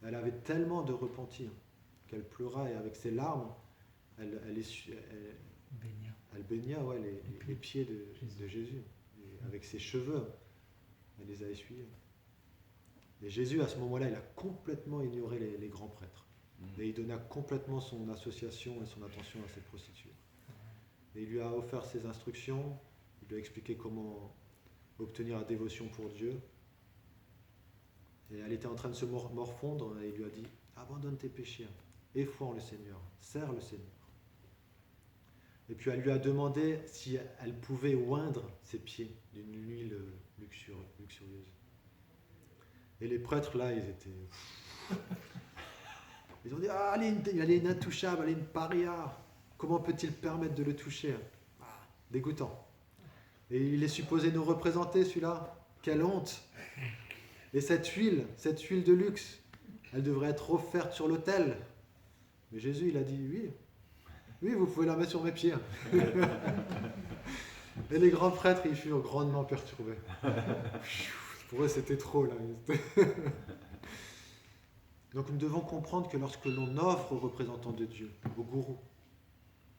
Elle avait tellement de repentir qu'elle pleura et avec ses larmes, elle baigna les pieds de Jésus. Et avec ses cheveux, elle les a essuyés. Et Jésus, à ce moment-là, il a complètement ignoré les grands prêtres. Et il donna complètement son association et son attention à cette prostituée. Et il lui a offert ses instructions, il lui a expliqué comment obtenir la dévotion pour Dieu. Et elle était en train de se morfondre et il lui a dit, abandonne tes péchés, aie foi en le Seigneur, sers le Seigneur. Et puis elle lui a demandé si elle pouvait oindre ses pieds d'une huile luxurieuse. Et les prêtres là, ils étaient... Ils ont dit, ah, elle est intouchable, elle est une paria. Comment peut-il permettre de le toucher? Dégoûtant. Et il est supposé nous représenter celui-là. Quelle honte! Et cette huile de luxe, elle devrait être offerte sur l'autel. Mais Jésus, il a dit, oui, vous pouvez la mettre sur mes pieds. Et les grands prêtres, ils furent grandement perturbés. Pour eux, c'était trop, là. Donc nous devons comprendre que lorsque l'on offre aux représentants de Dieu, au gourou,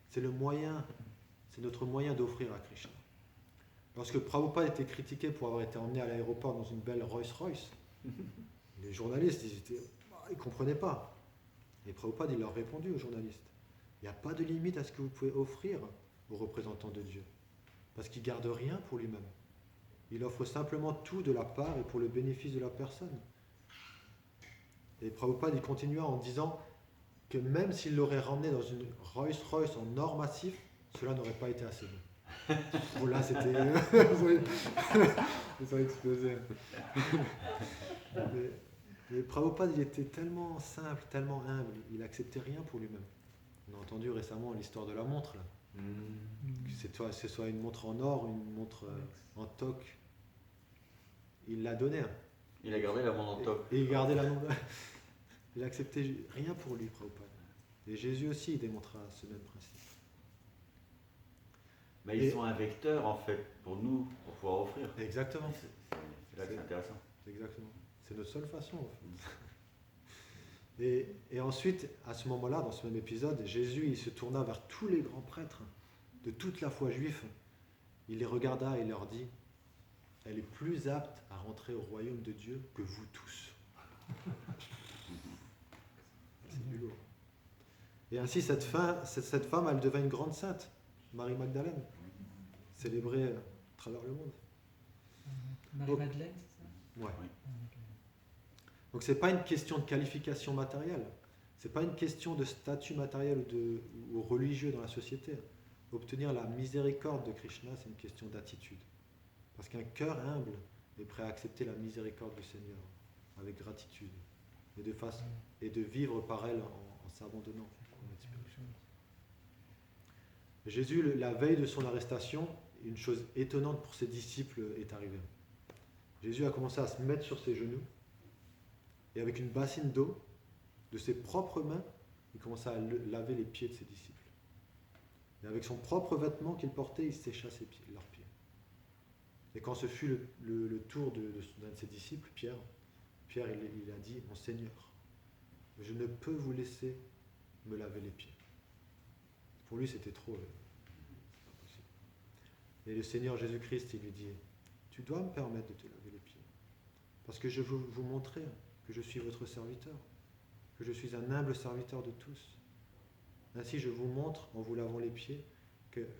c'est notre moyen d'offrir à Krishna. Lorsque Prabhupada était critiqué pour avoir été emmené à l'aéroport dans une belle Rolls-Royce, les journalistes, ils ne comprenaient pas. Et Prabhupada, il leur a répondu aux journalistes, il n'y a pas de limite à ce que vous pouvez offrir aux représentants de Dieu, parce qu'il ne garde rien pour lui-même. Il offre simplement tout de la part et pour le bénéfice de la personne. Et Prabhupada, il continua en disant que même s'il l'aurait ramené dans une Rolls-Royce en or massif, cela n'aurait pas été assez bon. Bon là, c'était... ça a explosé. Mais Prabhupada, il était tellement simple, tellement humble, il n'acceptait rien pour lui-même. On a entendu récemment l'histoire de la montre, là. Que ce soit une montre en or, une montre en toc. Il l'a donnée. Il a gardé la montre en toc. Et il gardait la montre. Il acceptait rien pour lui, Prabhupada. Et Jésus aussi, il démontra ce même principe. Mais ils sont un vecteur, en fait, pour nous, pour pouvoir offrir. Exactement. C'est là que c'est intéressant. Exactement. C'est notre seule façon, en fait. Et ensuite, à ce moment-là, dans ce même épisode, Jésus, il se tourna vers tous les grands prêtres de toute la foi juive. Il les regarda et leur dit, elle est plus apte à rentrer au royaume de Dieu que vous tous. C'est du lourd. Et ainsi, cette femme, elle devint une grande sainte, Marie Magdalène, célébrée à travers le monde. Marie-Madeleine, c'est ça? Ouais. Oui. Donc c'est pas une question de qualification matérielle, c'est pas une question de statut matériel ou religieux dans la société. Obtenir la miséricorde de Krishna, c'est une question d'attitude. Parce qu'un cœur humble est prêt à accepter la miséricorde du Seigneur avec gratitude et de vivre par elle en s'abandonnant. Jésus, la veille de son arrestation, une chose étonnante pour ses disciples est arrivée. Jésus a commencé à se mettre sur ses genoux et avec une bassine d'eau, de ses propres mains, il commença à laver les pieds de ses disciples. Et avec son propre vêtement qu'il portait, il sécha leurs pieds. Et quand ce fut le tour d'un de ses disciples, Pierre il a dit, « Mon Seigneur, je ne peux vous laisser me laver les pieds. » Pour lui, c'était trop. C'est pas possible. Et le Seigneur Jésus-Christ, il lui dit, « Tu dois me permettre de te laver les pieds. Parce que je veux vous montrer que je suis votre serviteur, que je suis un humble serviteur de tous. Ainsi, je vous montre, en vous lavant les pieds,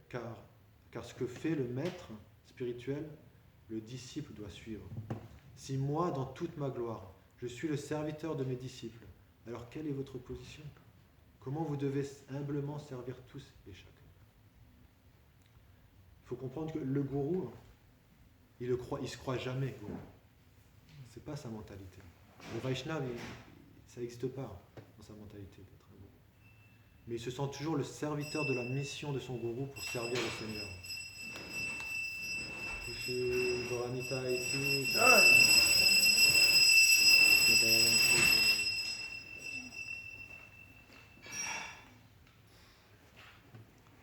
car ce que fait le maître spirituel, le disciple doit suivre. Si moi, dans toute ma gloire, je suis le serviteur de mes disciples, alors quelle est votre position? Comment vous devez humblement servir tous et chacun? Il faut comprendre que le gourou, il se croit jamais gourou. C'est pas sa mentalité. Le Vaishnav, ça n'existe pas dans sa mentalité d'être un gourou. Mais il se sent toujours le serviteur de la mission de son gourou pour servir le Seigneur. Ici, Goranita ici.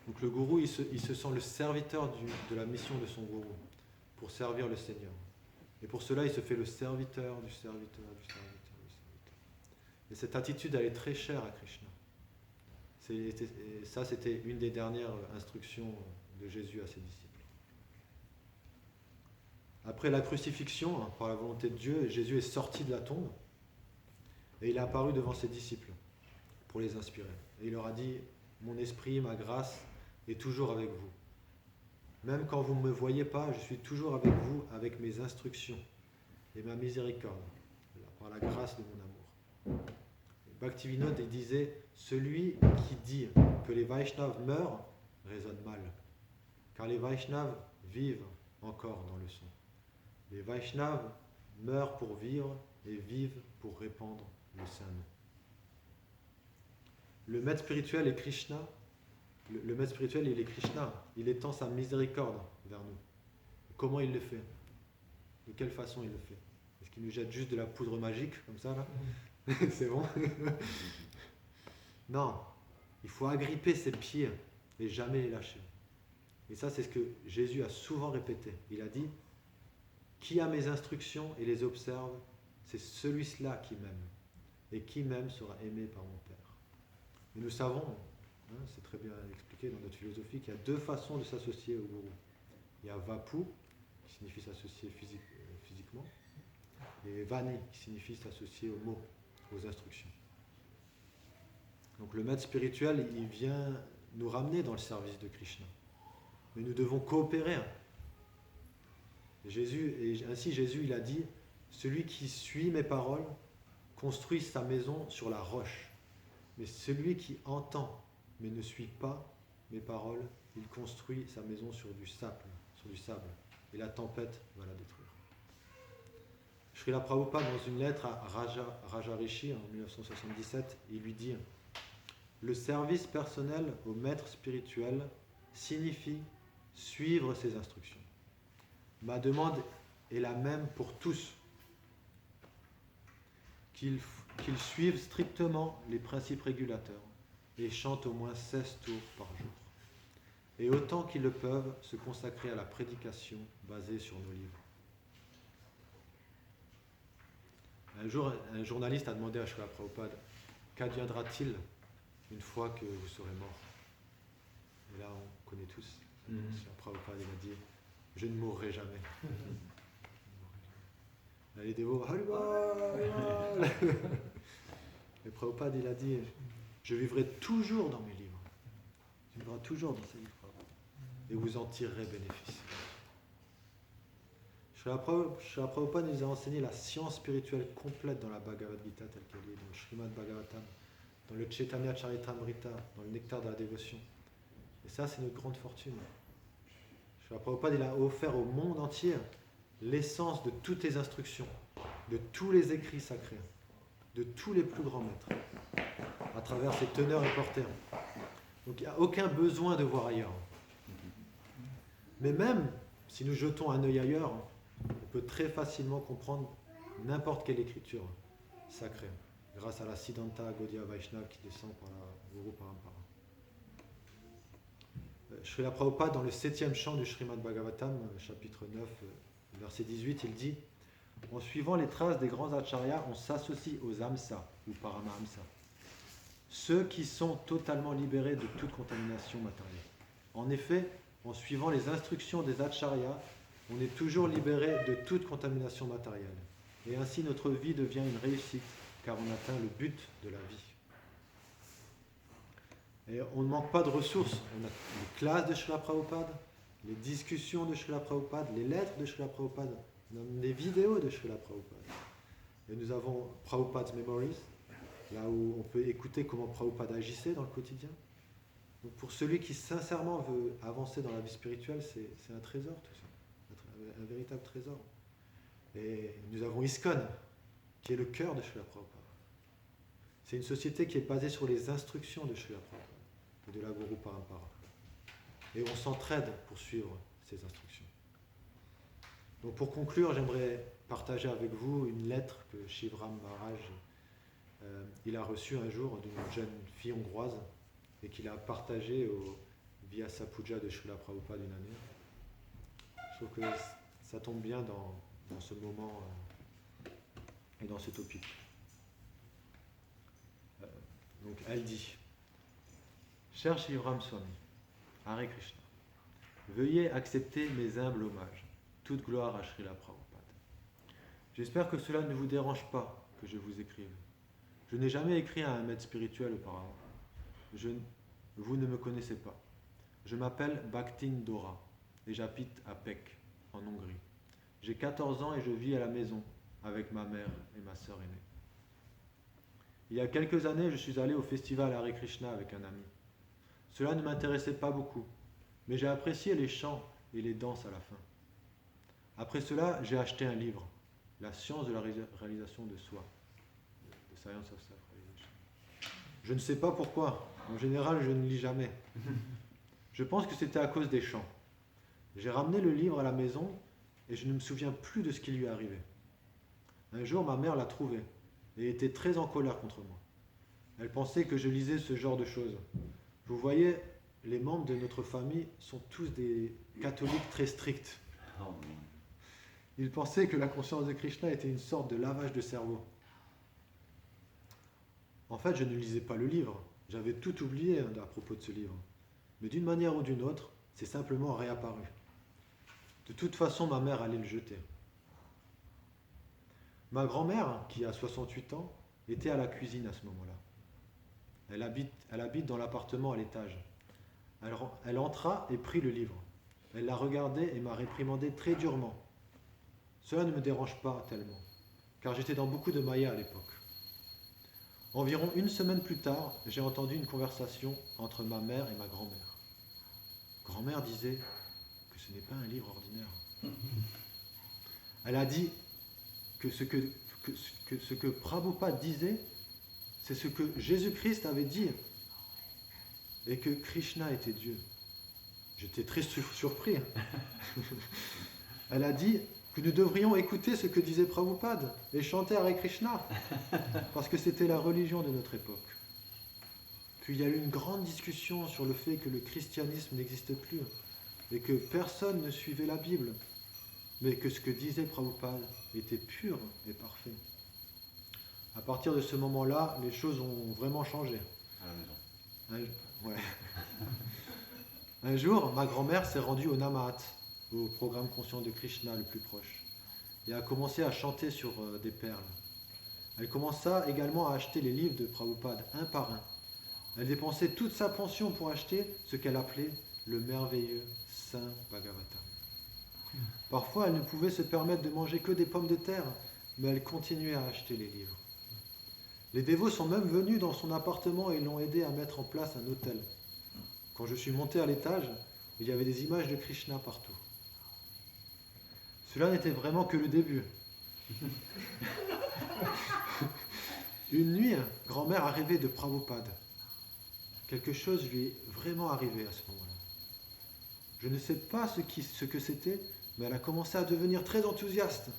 Donc le gourou, il se sent le serviteur de la mission de son gourou pour servir le Seigneur. Et pour cela, il se fait le serviteur du serviteur, du serviteur, du serviteur. Et cette attitude, elle est très chère à Krishna. Ça, c'était une des dernières instructions de Jésus à ses disciples. Après la crucifixion, par la volonté de Dieu, Jésus est sorti de la tombe et il est apparu devant ses disciples pour les inspirer. Et il leur a dit, « Mon esprit, ma grâce est toujours avec vous. Même quand vous ne me voyez pas, je suis toujours avec vous avec mes instructions et ma miséricorde, par la grâce de mon amour. » Bhaktivinoda disait, « Celui qui dit que les Vaishnavas meurent raisonne mal, car les Vaishnavas vivent encore dans le son. Les Vaishnavas meurent pour vivre et vivent pour répandre le saint nom. » Le maître spirituel est Krishna. Le maître spirituel, il est Krishna. Il étend sa miséricorde vers nous. Comment il le fait? De quelle façon il le fait? Est-ce qu'il nous jette juste de la poudre magique, comme ça, là? C'est bon? Non. Il faut agripper ses pieds et jamais les lâcher. Et ça, c'est ce que Jésus a souvent répété. Il a dit, « Qui a mes instructions et les observe, c'est celui-là qui m'aime. Et qui m'aime sera aimé par mon Père. » Et nous savons, c'est très bien expliqué dans notre philosophie, qu'il y a deux façons de s'associer au gourou. Il y a Vapu, qui signifie s'associer physiquement, et Vani, qui signifie s'associer aux mots, aux instructions. Donc le maître spirituel, il vient nous ramener dans le service de Krishna. Mais nous devons coopérer. Ainsi Jésus, il a dit, « Celui qui suit mes paroles construit sa maison sur la roche. Mais celui qui entend mais ne suit pas mes paroles, il construit sa maison sur du sable, et la tempête va la détruire. » Srila Prabhupada, dans une lettre à Raja Rishi en 1977, il lui dit, « Le service personnel au maître spirituel signifie suivre ses instructions. Ma demande est la même pour tous, qu'ils suivent strictement les principes régulateurs et chantent au moins 16 tours par jour. Et autant qu'ils le peuvent, se consacrer à la prédication basée sur nos livres. » Un jour, un journaliste a demandé à Srila Prabhupada, « Qu'adviendra-t-il une fois que vous serez mort ?» Et là, on connaît tous. Srila Prabhupada, il a dit, « Je ne mourrai jamais. » Les dévots, Haribol, Haribol. Et Prabhupada, il a dit, Je vivrai toujours dans mes livres. Tu vivras toujours dans ces livres. Et vous en tirerez bénéfice. Srila Prabhupada nous a enseigné la science spirituelle complète dans la Bhagavad Gita telle qu'elle est, dans le Srimad Bhagavatam, dans le Chaitanya Charitamrita, dans le Nectar de la dévotion. Et ça, c'est notre grande fortune. Srila Prabhupada, il a offert au monde entier l'essence de toutes les instructions, de tous les écrits sacrés, de tous les plus grands maîtres, à travers ses teneurs et porteurs. Donc il n'y a aucun besoin de voir ailleurs. Mais même si nous jetons un œil ailleurs, on peut très facilement comprendre n'importe quelle écriture sacrée, grâce à la Siddhanta Gaudiya Vaishnava qui descend par la Guru Parampara. Srila Prabhupada, dans le 7e chant du Srimad Bhagavatam, chapitre 9, verset 18, il dit « En suivant les traces des grands acharyas, on s'associe aux amsa ou paramahamsa, ceux qui sont totalement libérés de toute contamination matérielle. En effet, en suivant les instructions des acharyas, on est toujours libéré de toute contamination matérielle. Et ainsi notre vie devient une réussite, car on atteint le but de la vie. » Et on ne manque pas de ressources. On a les classes de Srila Prabhupada, les discussions de Srila Prabhupada, les lettres de Srila Prabhupada, les vidéos de Srila Prabhupada. Et nous avons Prabhupada's Memories, là où on peut écouter comment Prabhupada agissait dans le quotidien. Donc pour celui qui sincèrement veut avancer dans la vie spirituelle, c'est un trésor tout ça, un véritable trésor. Et nous avons ISKCON, qui est le cœur de Srila Prabhupada. C'est une société qui est basée sur les instructions de Srila Prabhupada et de la Guru Parampara. Et on s'entraide pour suivre ces instructions. Donc pour conclure, j'aimerais partager avec vous une lettre que Shivram Maharaj il a reçue un jour d'une jeune fille hongroise et qu'il a partagée au Vyasa Puja de Srila Prabhupada d'une année. Je trouve que ça tombe bien dans ce moment et dans ce topic. Donc elle dit: Cher Shivram Swami, Hare Krishna, veuillez accepter mes humbles hommages. Toute gloire à Srila Prabhupada. J'espère que cela ne vous dérange pas que je vous écrive. Je n'ai jamais écrit à un maître spirituel auparavant. Vous ne me connaissez pas. Je m'appelle Bhaktin Dora et j'habite à Pécs, en Hongrie. J'ai 14 ans et je vis à la maison avec ma mère et ma sœur aînée. Il y a quelques années, je suis allé au festival Hare Krishna avec un ami. Cela ne m'intéressait pas beaucoup, mais j'ai apprécié les chants et les danses à la fin. Après cela, j'ai acheté un livre, La science de la réalisation de soi, The Science of Self-Realization. Je ne sais pas pourquoi, en général, je ne lis jamais. Je pense que c'était à cause des chants. J'ai ramené le livre à la maison et je ne me souviens plus de ce qui lui est arrivé. Un jour, ma mère l'a trouvé et était très en colère contre moi. Elle pensait que je lisais ce genre de choses. Vous voyez, les membres de notre famille sont tous des catholiques très stricts. Ils pensaient que la conscience de Krishna était une sorte de lavage de cerveau. En fait, je ne lisais pas le livre. J'avais tout oublié à propos de ce livre. Mais d'une manière ou d'une autre, c'est simplement réapparu. De toute façon, ma mère allait le jeter. Ma grand-mère, qui a 68 ans, était à la cuisine à ce moment-là. Elle habite dans l'appartement à l'étage. Elle entra et prit le livre. Elle l'a regardé et m'a réprimandé très durement. Cela ne me dérange pas tellement, car j'étais dans beaucoup de maya à l'époque. Environ une semaine plus tard, j'ai entendu une conversation entre ma mère et ma grand-mère. Grand-mère disait que ce n'est pas un livre ordinaire. Elle a dit que ce que Prabhupada disait, c'est ce que Jésus-Christ avait dit, et que Krishna était Dieu. J'étais très surpris. Elle a dit que nous devrions écouter ce que disait Prabhupada et chanter Hare Krishna, parce que c'était la religion de notre époque. Puis il y a eu une grande discussion sur le fait que le christianisme n'existe plus et que personne ne suivait la Bible, mais que ce que disait Prabhupada était pur et parfait. À partir de ce moment-là, les choses ont vraiment changé. À la maison. Un jour, ma grand-mère s'est rendue au Namahat, au programme conscient de Krishna le plus proche, et a commencé à chanter sur des perles. Elle commença également à acheter les livres de Prabhupada un par un, Elle dépensait toute sa pension pour acheter ce qu'elle appelait le merveilleux Saint Bhagavatam. Parfois, elle ne pouvait se permettre de manger que des pommes de terre, mais elle continuait à acheter les livres. Les dévots sont même venus dans son appartement et l'ont aidé à mettre en place un hôtel. Quand je suis monté à l'étage, il y avait des images de Krishna partout. Cela n'était vraiment que le début. Une nuit, grand-mère a rêvé de Prabhupada. Quelque chose lui est vraiment arrivé à ce moment-là. Je ne sais pas ce que c'était, mais elle a commencé à devenir très enthousiaste.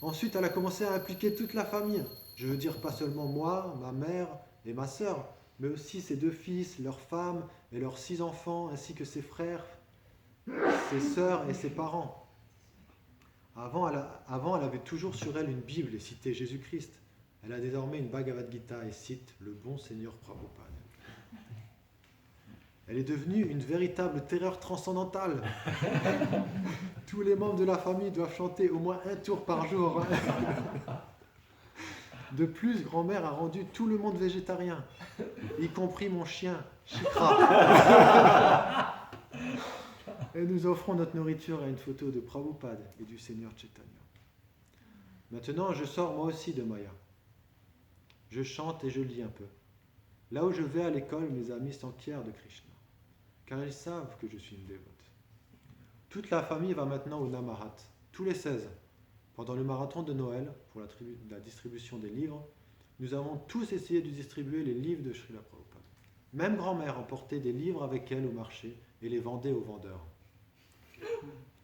Ensuite, elle a commencé à impliquer toute la famille. Je veux dire pas seulement moi, ma mère et ma sœur, mais aussi ses 2 fils, leurs femmes et leurs 6 enfants, ainsi que ses frères, ses sœurs et ses parents. Avant, elle avait toujours sur elle une Bible et citait Jésus-Christ. Elle a désormais une Bhagavad Gita et cite le bon Seigneur Prabhupada. Elle est devenue une véritable terreur transcendantale. Tous les membres de la famille doivent chanter au moins 1 tour par jour. De plus, grand-mère a rendu tout le monde végétarien, y compris mon chien, Shikra. Et nous offrons notre nourriture à une photo de Prabhupada et du Seigneur Chaitanya. Maintenant, je sors moi aussi de Maya. Je chante et je lis un peu. Là où je vais à l'école, mes amis s'enquièrent de Krishna, car ils savent que je suis une dévote. Toute la famille va maintenant au Namahat, tous les 16. Pendant le marathon de Noël, pour la distribution des livres, nous avons tous essayé de distribuer les livres de Srila Prabhupada. Même grand-mère emportait des livres avec elle au marché et les vendait aux vendeurs.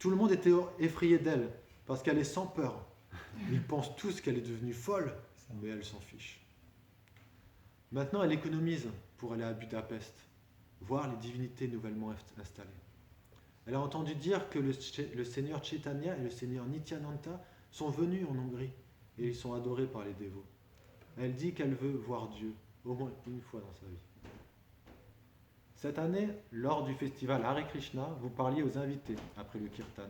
Tout le monde était effrayé d'elle, parce qu'elle est sans peur. Ils pensent tous qu'elle est devenue folle, mais elle s'en fiche. Maintenant, elle économise pour aller à Budapest, voir les divinités nouvellement installées. Elle a entendu dire que le Seigneur Chaitanya et le Seigneur Nityananda sont venus en Hongrie et ils sont adorés par les dévots. Elle dit qu'elle veut voir Dieu au moins une fois dans sa vie. Cette année, lors du festival Hare Krishna, vous parliez aux invités après le kirtan.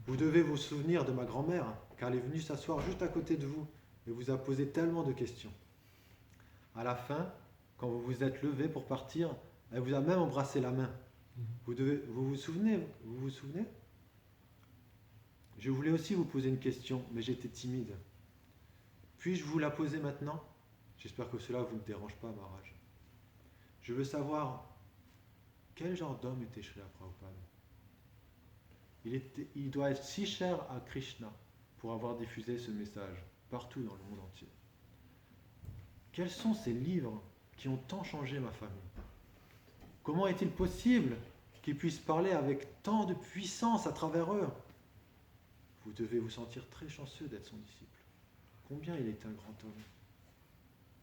Vous devez vous souvenir de ma grand-mère, car elle est venue s'asseoir juste à côté de vous et vous a posé tellement de questions. À la fin, quand vous vous êtes levé pour partir, elle vous a même embrassé la main. Vous vous souvenez? Je voulais aussi vous poser une question, mais j'étais timide. Puis-je vous la poser maintenant? J'espère que cela vous ne dérange pas, Maharaj. Je veux savoir quel genre d'homme était Srila Prabhupada. Il doit être si cher à Krishna pour avoir diffusé ce message partout dans le monde entier. Quels sont ces livres qui ont tant changé ma famille? Comment est-il possible qu'ils puissent parler avec tant de puissance à travers eux? Vous devez vous sentir très chanceux d'être son disciple. Combien il est un grand homme.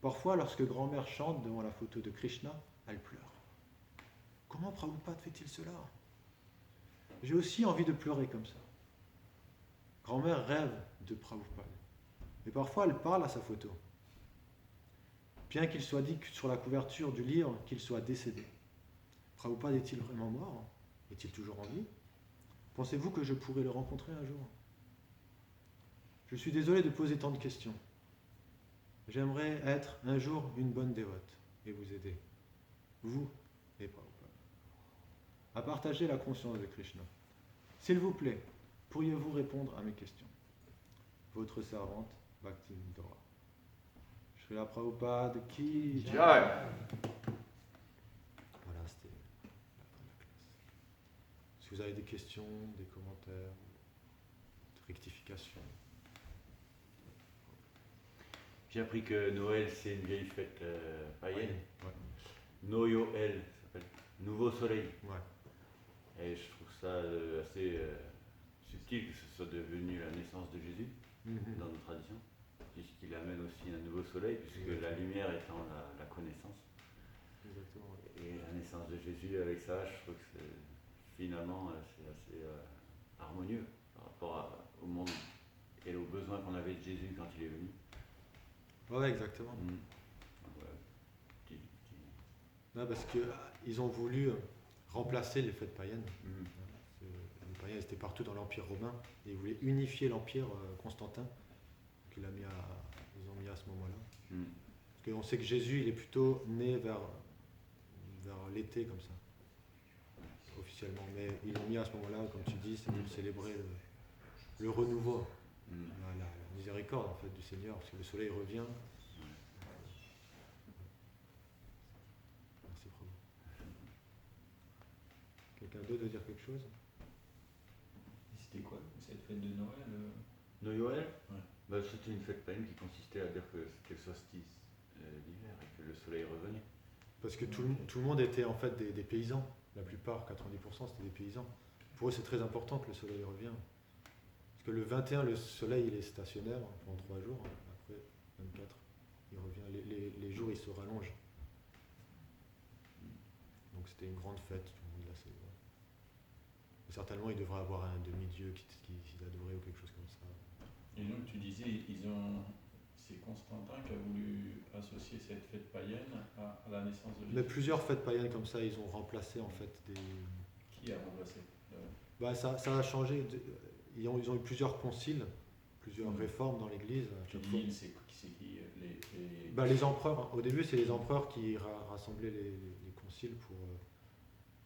Parfois, lorsque grand-mère chante devant la photo de Krishna, elle pleure. Comment Prabhupada fait-il cela? J'ai aussi envie de pleurer comme ça. Grand-mère rêve de Prabhupada. Et parfois, elle parle à sa photo. Bien qu'il soit dit sur la couverture du livre qu'il soit décédé. Prabhupada est-il vraiment mort? Est-il toujours en vie? Pensez-vous que je pourrais le rencontrer un jour? Je suis désolé de poser tant de questions. J'aimerais être un jour une bonne dévote et vous aider, vous et Prabhupada, à partager la conscience de Krishna. S'il vous plaît, pourriez-vous répondre à mes questions? Votre servante, Bhakti Dora. Srila Prabhupada qui... Voilà, c'était la fin de la classe. Si vous avez des questions, des commentaires, des rectifications. J'ai appris que Noël, c'est une vieille fête païenne. Ouais. Noyoel, ça s'appelle Nouveau Soleil. Ouais. Et je trouve ça assez subtil que ce soit devenu la naissance de Jésus dans nos traditions, puisqu'il amène aussi un nouveau soleil, puisque la lumière étant la connaissance. Exactement. Et la naissance de Jésus avec ça, je trouve que finalement c'est assez harmonieux par rapport au monde et aux besoins qu'on avait de Jésus quand il est venu. Ouais, exactement. Non, parce qu'ils ont voulu remplacer les fêtes païennes. Les païens étaient partout dans l'Empire romain et ils voulaient unifier l'Empire Constantin qu'ils ont mis à ce moment-là. Parce qu'on sait que Jésus il est plutôt né vers vers l'été comme ça, officiellement. Mais ils l'ont mis à ce moment-là, comme tu dis, c'est pour célébrer le renouveau, la miséricorde en fait du Seigneur, parce que le soleil revient. Merci Prabhu. Quelqu'un d'autre veut dire quelque chose? Et c'était quoi cette fête de Noël Noël, Ouais. bah, c'était une fête païenne qui consistait à dire que c'était le solstice d'hiver et que le soleil revenait. Parce que tout le monde était en fait des paysans. La plupart, 90%, c'était des paysans. Pour eux, c'est très important que le soleil revienne. Parce que le 21, le soleil il est stationnaire pendant 3 jours. Après, 24, il revient. Les jours, ils se rallongent. Donc c'était une grande fête, tout le monde l'a célébré. Certainement, il devrait avoir un demi-dieu qui l'adorait ou quelque chose comme ça. Et donc tu disais, c'est Constantin qui a voulu associer cette fête païenne à la naissance de Jésus. Mais plusieurs fêtes païennes comme ça, ils ont remplacé en fait des... Qui a remplacé Bah, ça a changé. Ils ont eu plusieurs conciles, plusieurs réformes dans l'Église. Tu dis, c'est qui Bah, les empereurs. Hein. Au début, c'est les empereurs qui rassemblaient les conciles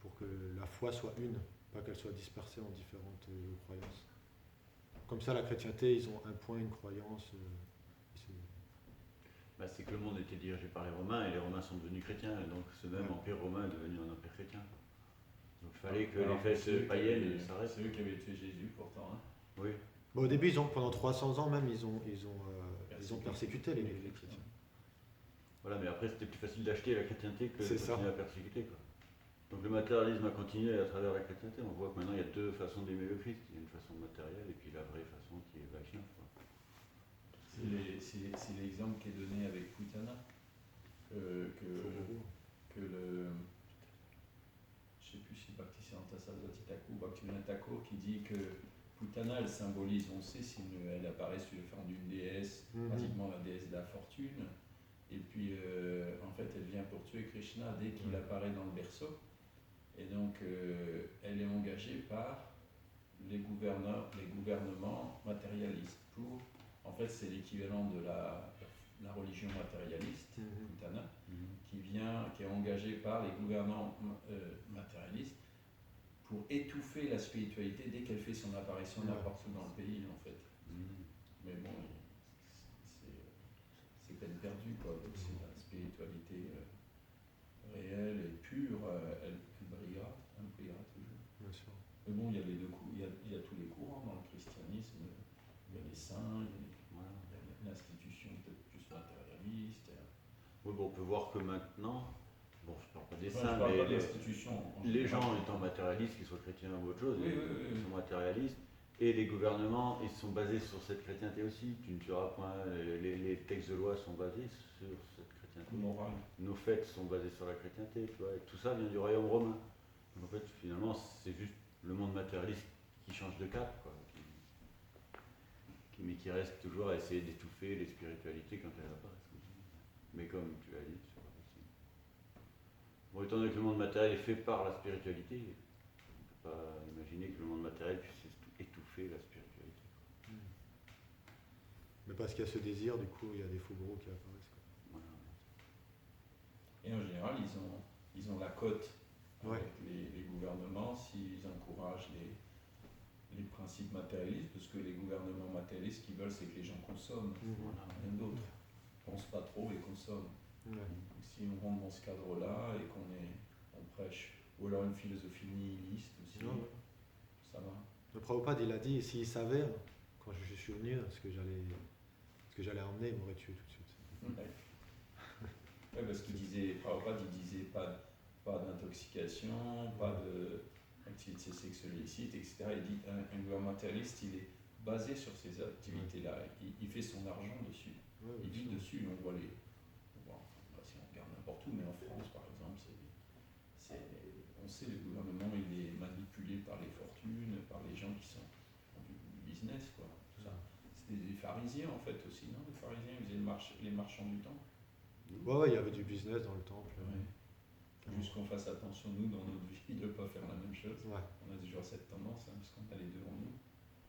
pour que la foi soit une, pas qu'elle soit dispersée en différentes croyances. Comme ça, la chrétienté, ils ont un point, une croyance. Bah, c'est que le monde était dirigé par les Romains et les Romains sont devenus chrétiens, et donc ce même empire romain est devenu un empire chrétien. Donc il fallait que les fêtes païennes s'arrêtent. C'est eux qui avaient tué Jésus pourtant. Hein. Oui. Bon, au début, pendant 300 ans même, ils ont persécuté les chrétiens. Voilà, mais après c'était plus facile d'acheter la chrétienté que de C'est ça. continuer à persécuter. Quoi. Donc le matérialisme a continué à travers la chrétienté. On voit que maintenant il y a deux façons d'aimer le Christ. Il y a une façon matérielle et puis la vraie façon qui est Vaishnava. C'est l'exemple qui est donné avec Putana. Que le. Je ne sais plus si Bhaktisiddhanta Saraswati Thakur ou Bhaktivinoda Thakur qui dit que Putana, elle symbolise, on sait, elle apparaît sous les formes d'une déesse, pratiquement la déesse de la fortune. Et puis, en fait, elle vient pour tuer Krishna dès qu'il apparaît dans le berceau. Et donc, elle est engagée par les gouvernements matérialistes. En fait, c'est l'équivalent de la religion matérialiste, Putana, qui est engagée par les gouvernants matérialistes pour étouffer la spiritualité dès qu'elle fait son apparition n'importe où dans le pays, en fait. Mais bon, c'est peine perdue, quoi. Donc, c'est la spiritualité réelle et pure, elle brillera toujours. Bien sûr. Mais bon, il y a les deux coups, il y a tous les courants dans le christianisme. Il y a les saints, il y a l'institution peut-être plus matérialiste. Oui, bon, on peut voir que maintenant, bon, je ne parle pas des Enfin, saints, je parle mais pas de l'institution. les gens étant matérialistes, qu'ils soient chrétiens ou autre chose, Oui. ils sont matérialistes. Et les gouvernements, ils sont basés sur cette chrétienté aussi. Tu ne tueras point, les textes de loi sont basés sur cette chrétienté. Moral. Nos fêtes sont basées sur la chrétienté, tu vois. Et tout ça vient du royaume romain. Donc en fait, finalement, c'est juste le monde matérialiste qui change de cap, quoi. Mais qui reste toujours à essayer d'étouffer les spiritualités quand elles apparaissent. Mais comme tu l'as dit, c'est pas possible. Bon, étant donné que le monde matériel est fait par la spiritualité, on ne peut pas imaginer que le monde matériel puisse étouffer la spiritualité. Mais parce qu'il y a ce désir, du coup, il y a des faux gros qui apparaissent. Quoi. Voilà. Et en général, ils ont la cote avec Ouais. les gouvernements s'ils encouragent les principes matérialistes, parce que les gouvernements matérialistes, ce qu'ils veulent, c'est que les gens consomment. Voilà. Rien d'autre. Ne pensent pas trop et consomment. Ouais. Donc, si on rentre dans ce cadre-là et qu'on prêche, ou alors une philosophie nihiliste aussi, ça va. Le Prabhupada, il a dit, s'il savait, quand je suis venu, ce que j'allais emmener, il m'aurait tué tout de suite. Ouais, parce qu'il disait, Prabhupada, il disait pas d'intoxication, pas d'activité sexuelle illicite, etc. Il dit un gouvernement matérialiste, il est basé sur ces activités-là. Il fait son argent dessus. Ouais, Il vit bien sûr. dessus. On voit si on regarde n'importe où, mais en France, par exemple, on sait le gouvernement, il est manipulé par les fortunes, par les gens qui font du business, quoi. Tout ça. C'était des pharisiens, en fait, aussi, non? Les pharisiens, ils faisaient les marchands du temple. Ouais, il y avait du business dans le temple. Ouais. Juste qu'on fasse attention, nous, dans notre vie, de ne pas faire la même chose. Ouais. On a toujours cette tendance, hein, parce qu'on a les deux en nous.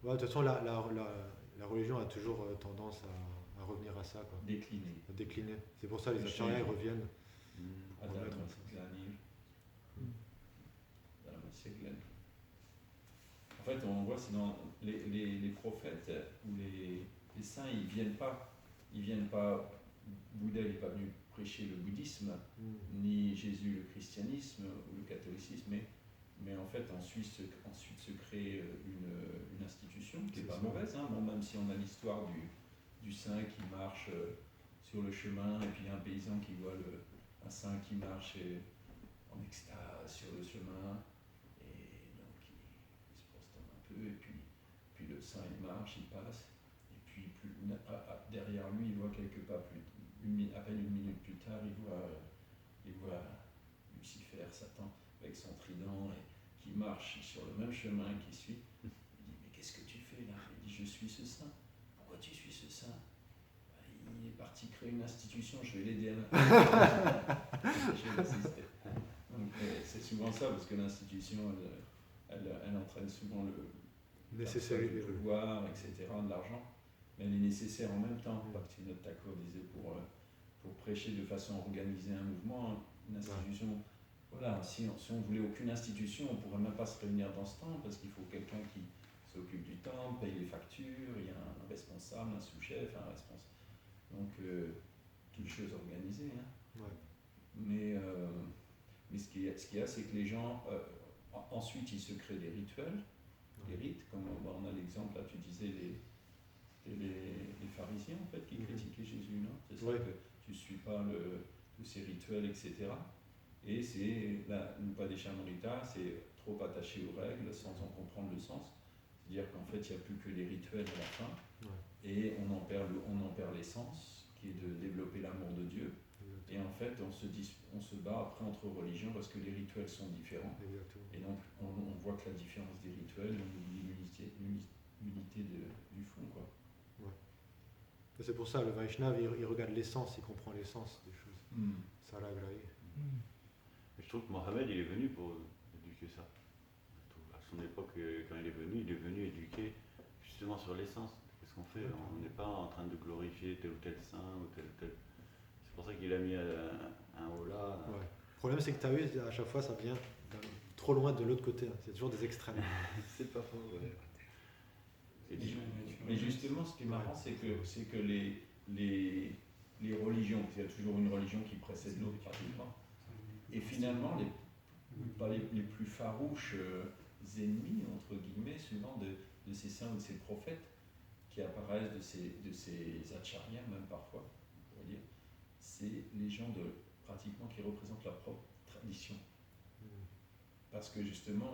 Ouais, de toute façon, la religion a toujours tendance à revenir à ça, quoi. Décliner. À décliner. C'est pour ça que les Ça Acharyas change. ils reviennent. Adam, Glanil. Glenn. En fait, on voit, c'est dans les prophètes ou les saints, ils viennent pas, Bouddha n'est pas venu prêcher le bouddhisme, ni Jésus le christianisme ou le catholicisme, mais en fait ensuite se crée une institution qui n'est pas mauvaise, hein. Bon, même si on a l'histoire du saint qui marche sur le chemin, et puis un paysan qui voit un saint qui marche en extase sur le chemin, et donc il se prosterne un peu, et puis le saint il marche, il passe, et puis derrière lui il voit quelques pas à peine une minute plus tard, il voit Lucifer, Satan, avec son trident, et qui marche sur le même chemin, qui suit. Il dit, mais qu'est-ce que tu fais là? Il dit, je suis ce saint. Pourquoi tu suis ce saint? Il est parti créer une institution, je vais l'aider à l'assister. Donc c'est souvent ça, parce que l'institution, elle entraîne souvent le pouvoir, etc., de l'argent. Mais elle est nécessaire en même temps. Bhaktivinoda Thakur disait pour prêcher de façon organisée un mouvement, une institution. Voilà, si on voulait aucune institution, on ne pourrait même pas se réunir dans ce temple, parce qu'il faut quelqu'un qui s'occupe du temple, paye les factures, il y a un responsable, un sous-chef, un responsable. Donc, toute chose organisée. Hein. Ouais. Mais ce qu'il y a, c'est que les gens, ensuite, ils se créent des rituels, des rites, comme on a l'exemple, là, tu disais, les pharisiens, en fait, qui critiquaient Jésus, non? C'est ça, que tu ne suis pas tous ces rituels, etc. Et c'est l'Upadeshamrita, c'est trop attaché aux règles sans en comprendre le sens. C'est-à-dire qu'en fait, il n'y a plus que les rituels à la fin, et on en perd l'essence, qui est de développer l'amour de Dieu. Et en fait, on se bat après entre religions parce que les rituels sont différents. Exactement. Et donc, on voit que la différence des rituels, on oublie l'unité du fond, quoi. Ouais. C'est pour ça, le Vaishnava, il regarde l'essence, il comprend l'essence des choses. Saragrahi. Je trouve que Mohamed, il est venu pour éduquer ça. À son époque, quand il est venu éduquer justement sur l'essence. Qu'est-ce qu'on fait? On n'est pas en train de glorifier tel ou tel saint ou tel ou tel. C'est pour ça qu'il a mis un haut là. Ouais. Le problème, c'est que tu as vu, à chaque fois, ça vient trop loin de l'autre côté. Hein. C'est toujours des extrêmes. C'est pas faux, ouais. Mais justement, ce qui est marrant, c'est que les religions, il y a toujours une religion qui précède l'autre pratiquement. Et finalement, les plus farouches ennemis, entre guillemets, souvent de ces saints ou de ces prophètes qui apparaissent, de ces acharyas même parfois, on pourrait dire, c'est les gens pratiquement qui représentent leur propre tradition. Parce que justement,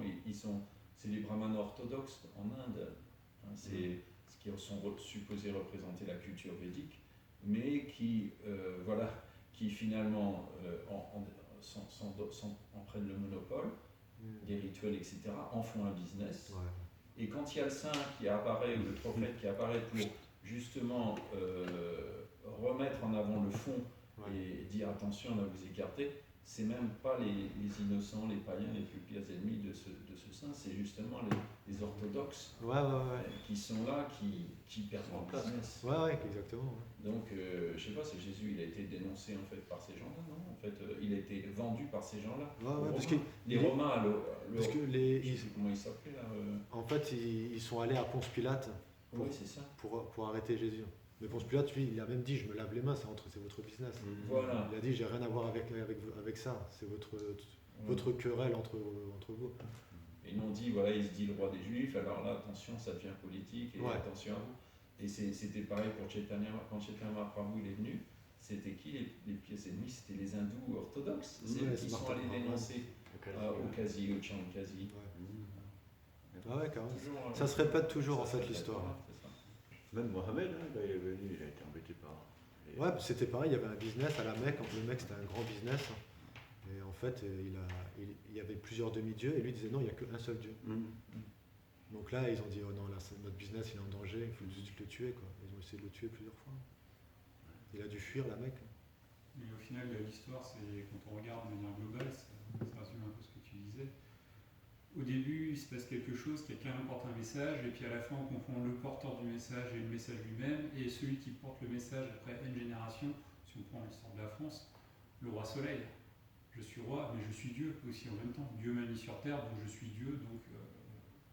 c'est les brahmanes orthodoxes en Inde, hein, c'est ce qui sont supposés représenter la culture védique, mais qui finalement en prennent le monopole des rituels, etc., en font un business. Ouais. Et quand il y a le saint qui apparaît, ou le prophète qui apparaît pour justement remettre en avant le fond et dire attention, on va vous écarter, c'est même pas les innocents, les païens, les plus pires ennemis de ce saint, c'est justement les orthodoxes qui sont là, qui perdent en place. Ouais, exactement. Donc, je sais pas, c'est Jésus, il a été dénoncé en fait par ces gens-là, non? En fait, il a été vendu par ces gens-là. Les Romains, je sais plus comment ils s'appelaient là. En fait, ils sont allés à Ponce Pilate pour arrêter Jésus. Mais Ponce Pilate, lui, il a même dit, je me lave les mains, c'est votre business. Voilà. Il a dit, j'ai rien à voir avec ça, c'est votre querelle entre vous. Et ils m'ont dit, voilà, il se dit le roi des Juifs, alors là, attention, ça devient politique, et attention à vous. Et c'était pareil pour Chaitanya, quand Chaitanya Mahaprabhu il est venu, c'était qui les pieds ennemis? C'était les hindous orthodoxes, qui sont allés dénoncer au Kazi, au Chankazi. Ouais, quand même. Ça se répète toujours en fait l'histoire. Même Mohamed, quand il est venu, il a été embêté par... Ouais, c'était pareil, il y avait un business à la Mecque, le mec c'était un grand business. Et en fait, il y avait plusieurs demi-dieux, et lui disait non, il n'y a qu'un seul Dieu. Donc là, ils ont dit, oh non, là, notre business il est en danger, il faut juste le tuer, quoi. Ils ont essayé de le tuer plusieurs fois. Il a dû fuir la Mecque. Mais au final, l'histoire, c'est quand on regarde de manière globale, ça résume un peu ce que tu disais. Au début, il se passe quelque chose, quelqu'un porte un message, et puis à la fin, on confond le porteur du message et le message lui-même, et celui qui porte le message après une génération, si on prend l'histoire de la France, le roi Soleil. je suis roi, mais je suis Dieu aussi en même temps. Dieu m'a mis sur terre, donc je suis Dieu, donc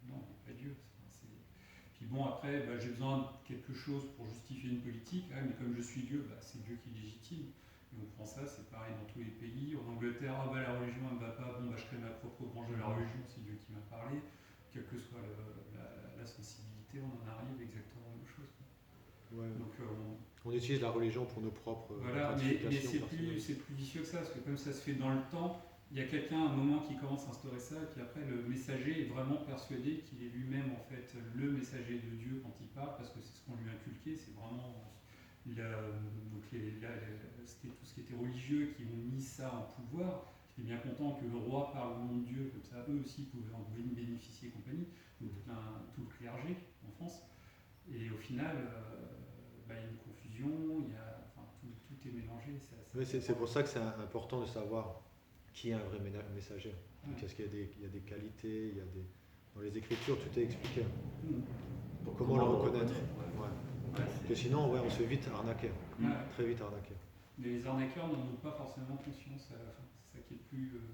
non, il n'est pas Dieu. Puis bon, après, j'ai besoin de quelque chose pour justifier une politique, mais comme je suis Dieu, c'est Dieu qui légitime. Et on prend ça, c'est pareil dans tous les pays. En Angleterre, la religion ne me va pas, bon, je crée ma propre branche de la religion, c'est Dieu qui m'a parlé. Quelle que soit la sensibilité, on en arrive exactement à la même chose. Ouais. Donc, on utilise la religion pour nos propres voilà, mais gratifications personnelles. c'est plus vicieux que ça, parce que comme ça se fait dans le temps, il y a quelqu'un à un moment qui commence à instaurer ça, et puis après le messager est vraiment persuadé qu'il est lui-même en fait le messager de Dieu quand il parle, parce que c'est ce qu'on lui a inculqué, c'est vraiment c'était tout ce qui était religieux qui ont mis ça en pouvoir. J'étais bien content que le roi parle au nom de Dieu, comme ça eux aussi pouvaient en bénéficier et compagnie, donc tout le clergé en France. Et au final, il y a une confusion, tout est mélangé. C'est pour ça que c'est important de savoir qui est un vrai messager. Ouais. Parce qu'il y a des qualités, dans les Écritures, tout est expliqué. Pour comment le reconnaître. Ouais. Parce que sinon, on se fait vite arnaquer. Très vite arnaquer. Mais les arnaqueurs n'en ont pas forcément conscience à la fin. C'est ça qui est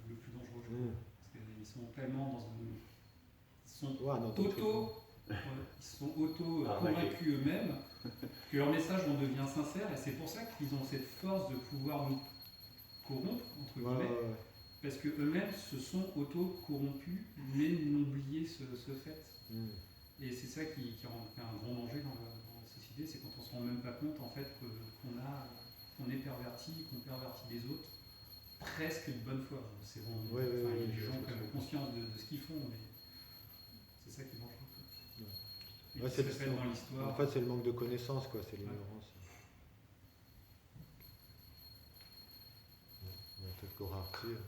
le plus dangereux, je trouve. Parce qu'ils sont tellement dans une... Ils sont auto-convaincus eux-mêmes que leur message en devient sincère, et c'est pour ça qu'ils ont cette force de pouvoir nous corrompre, entre guillemets, parce qu'eux-mêmes se sont auto-corrompus, mais n'ont oublié ce fait. Et c'est ça qui fait un grand danger dans la société, c'est quand on ne se rend même pas compte en fait qu'on est perverti, qu'on pervertit les autres, presque de bonne foi. C'est bon, les gens ont quand même conscience de ce qu'ils font, mais c'est ça qui est dangereux. C'est dans l'histoire. En fait, c'est le manque de connaissances, quoi. C'est l'ignorance. On va peut-être corriger.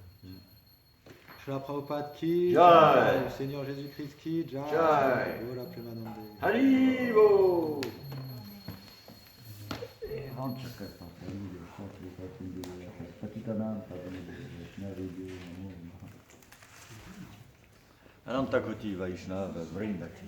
Shri Prabhupada ki Jai, Seigneur Jésus-Christ ki Jai, Bola Premanande. Haribo. Ananta Koti Vaishnava Vrindati.